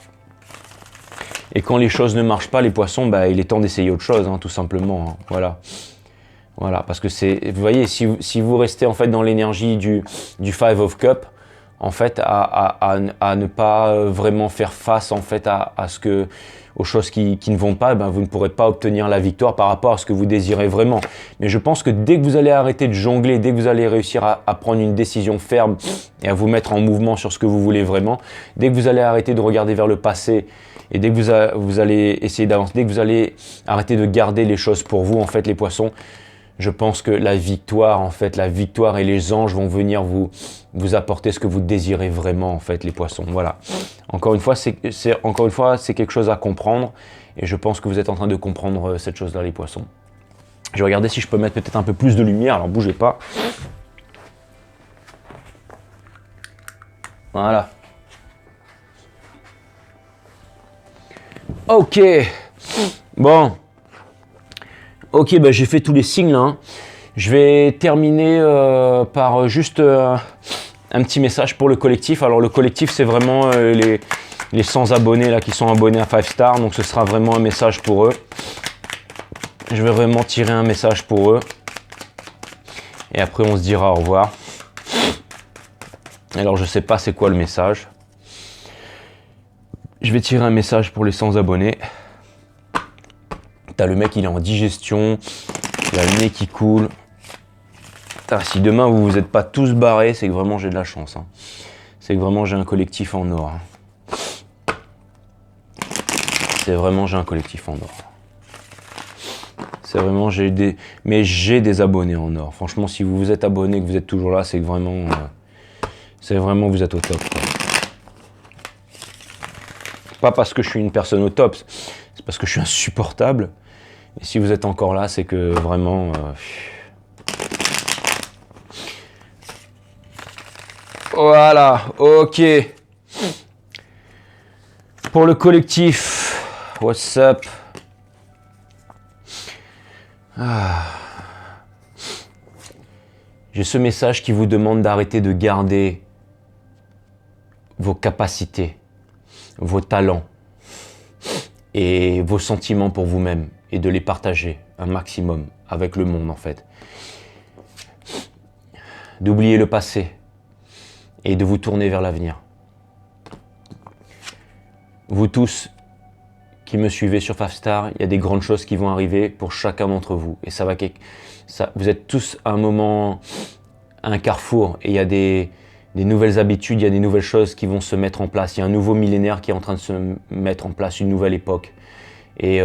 Et quand les choses ne marchent pas, les poissons, bah, il est temps d'essayer autre chose, hein, tout simplement. Hein. Voilà. Voilà, parce que vous voyez, si vous restez en fait dans l'énergie du Five of Cups, en fait, à ne pas vraiment faire face en fait aux choses qui ne vont pas, ben, vous ne pourrez pas obtenir la victoire par rapport à ce que vous désirez vraiment. Mais je pense que dès que vous allez arrêter de jongler, dès que vous allez réussir à prendre une décision ferme et à vous mettre en mouvement sur ce que vous voulez vraiment, dès que vous allez arrêter de regarder vers le passé et dès que vous allez essayer d'avancer, dès que vous allez arrêter de garder les choses pour vous, en fait, les poissons, je pense que la victoire et les anges vont venir vous apporter ce que vous désirez vraiment, en fait, les poissons. Voilà. Encore une fois, c'est quelque chose à comprendre, et je pense que vous êtes en train de comprendre cette chose-là, les poissons. Je vais regarder si je peux mettre peut-être un peu plus de lumière, alors bougez pas. Voilà. Ok. Bon. Ok, bah j'ai fait tous les signes là. Hein. Je vais terminer par juste un petit message pour le collectif. Alors le collectif, c'est vraiment les 100 abonnés là qui sont abonnés à 5 Star. Donc ce sera vraiment un message pour eux. Je vais vraiment tirer un message pour eux. Et après on se dira au revoir. Alors je sais pas c'est quoi le message. Je vais tirer un message pour les 100 abonnés. T'as le mec, il est en digestion, il a le nez qui coule. Putain, si demain vous vous êtes pas tous barrés, c'est que vraiment j'ai de la chance. Hein. C'est que vraiment j'ai un collectif en or. Hein. C'est vraiment j'ai un collectif en or. C'est vraiment j'ai des abonnés en or. Franchement, si vous vous êtes abonné, que vous êtes toujours là, c'est que vraiment, vous êtes au top. Quoi. Pas parce que je suis une personne au top, c'est parce que je suis insupportable. Et si vous êtes encore là, c'est que vraiment... Voilà, ok. Pour le collectif, what's up? J'ai ce message qui vous demande d'arrêter de garder vos capacités, vos talents et vos sentiments pour vous-même, et de les partager un maximum avec le monde en fait. D'oublier le passé et de vous tourner vers l'avenir. Vous tous qui me suivez sur 5 Star, il y a des grandes choses qui vont arriver pour chacun d'entre vous. Et vous êtes tous à un moment, à un carrefour, et il y a des nouvelles habitudes, il y a des nouvelles choses qui vont se mettre en place. Il y a un nouveau millénaire qui est en train de se mettre en place, une nouvelle époque. Et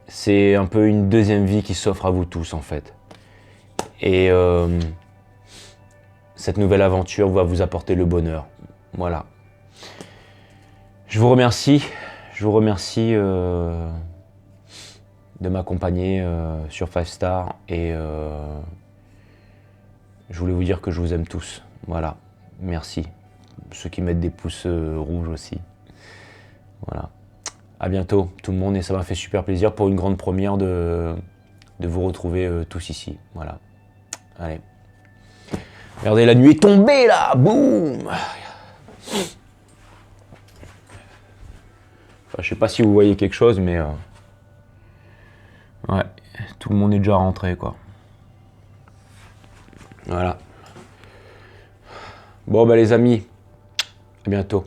c'est un peu une deuxième vie qui s'offre à vous tous en fait. Et cette nouvelle aventure va vous apporter le bonheur. Voilà. Je vous remercie de m'accompagner sur 5 Star, et je voulais vous dire que je vous aime tous. Voilà. Merci. Ceux qui mettent des pouces rouges aussi. Voilà. À bientôt tout le monde, et ça m'a fait super plaisir pour une grande première de vous retrouver tous ici. Voilà. Allez. Regardez, la nuit est tombée là. Boum. Enfin, je sais pas si vous voyez quelque chose, mais ouais, tout le monde est déjà rentré quoi. Voilà. Bon bah les amis, à bientôt.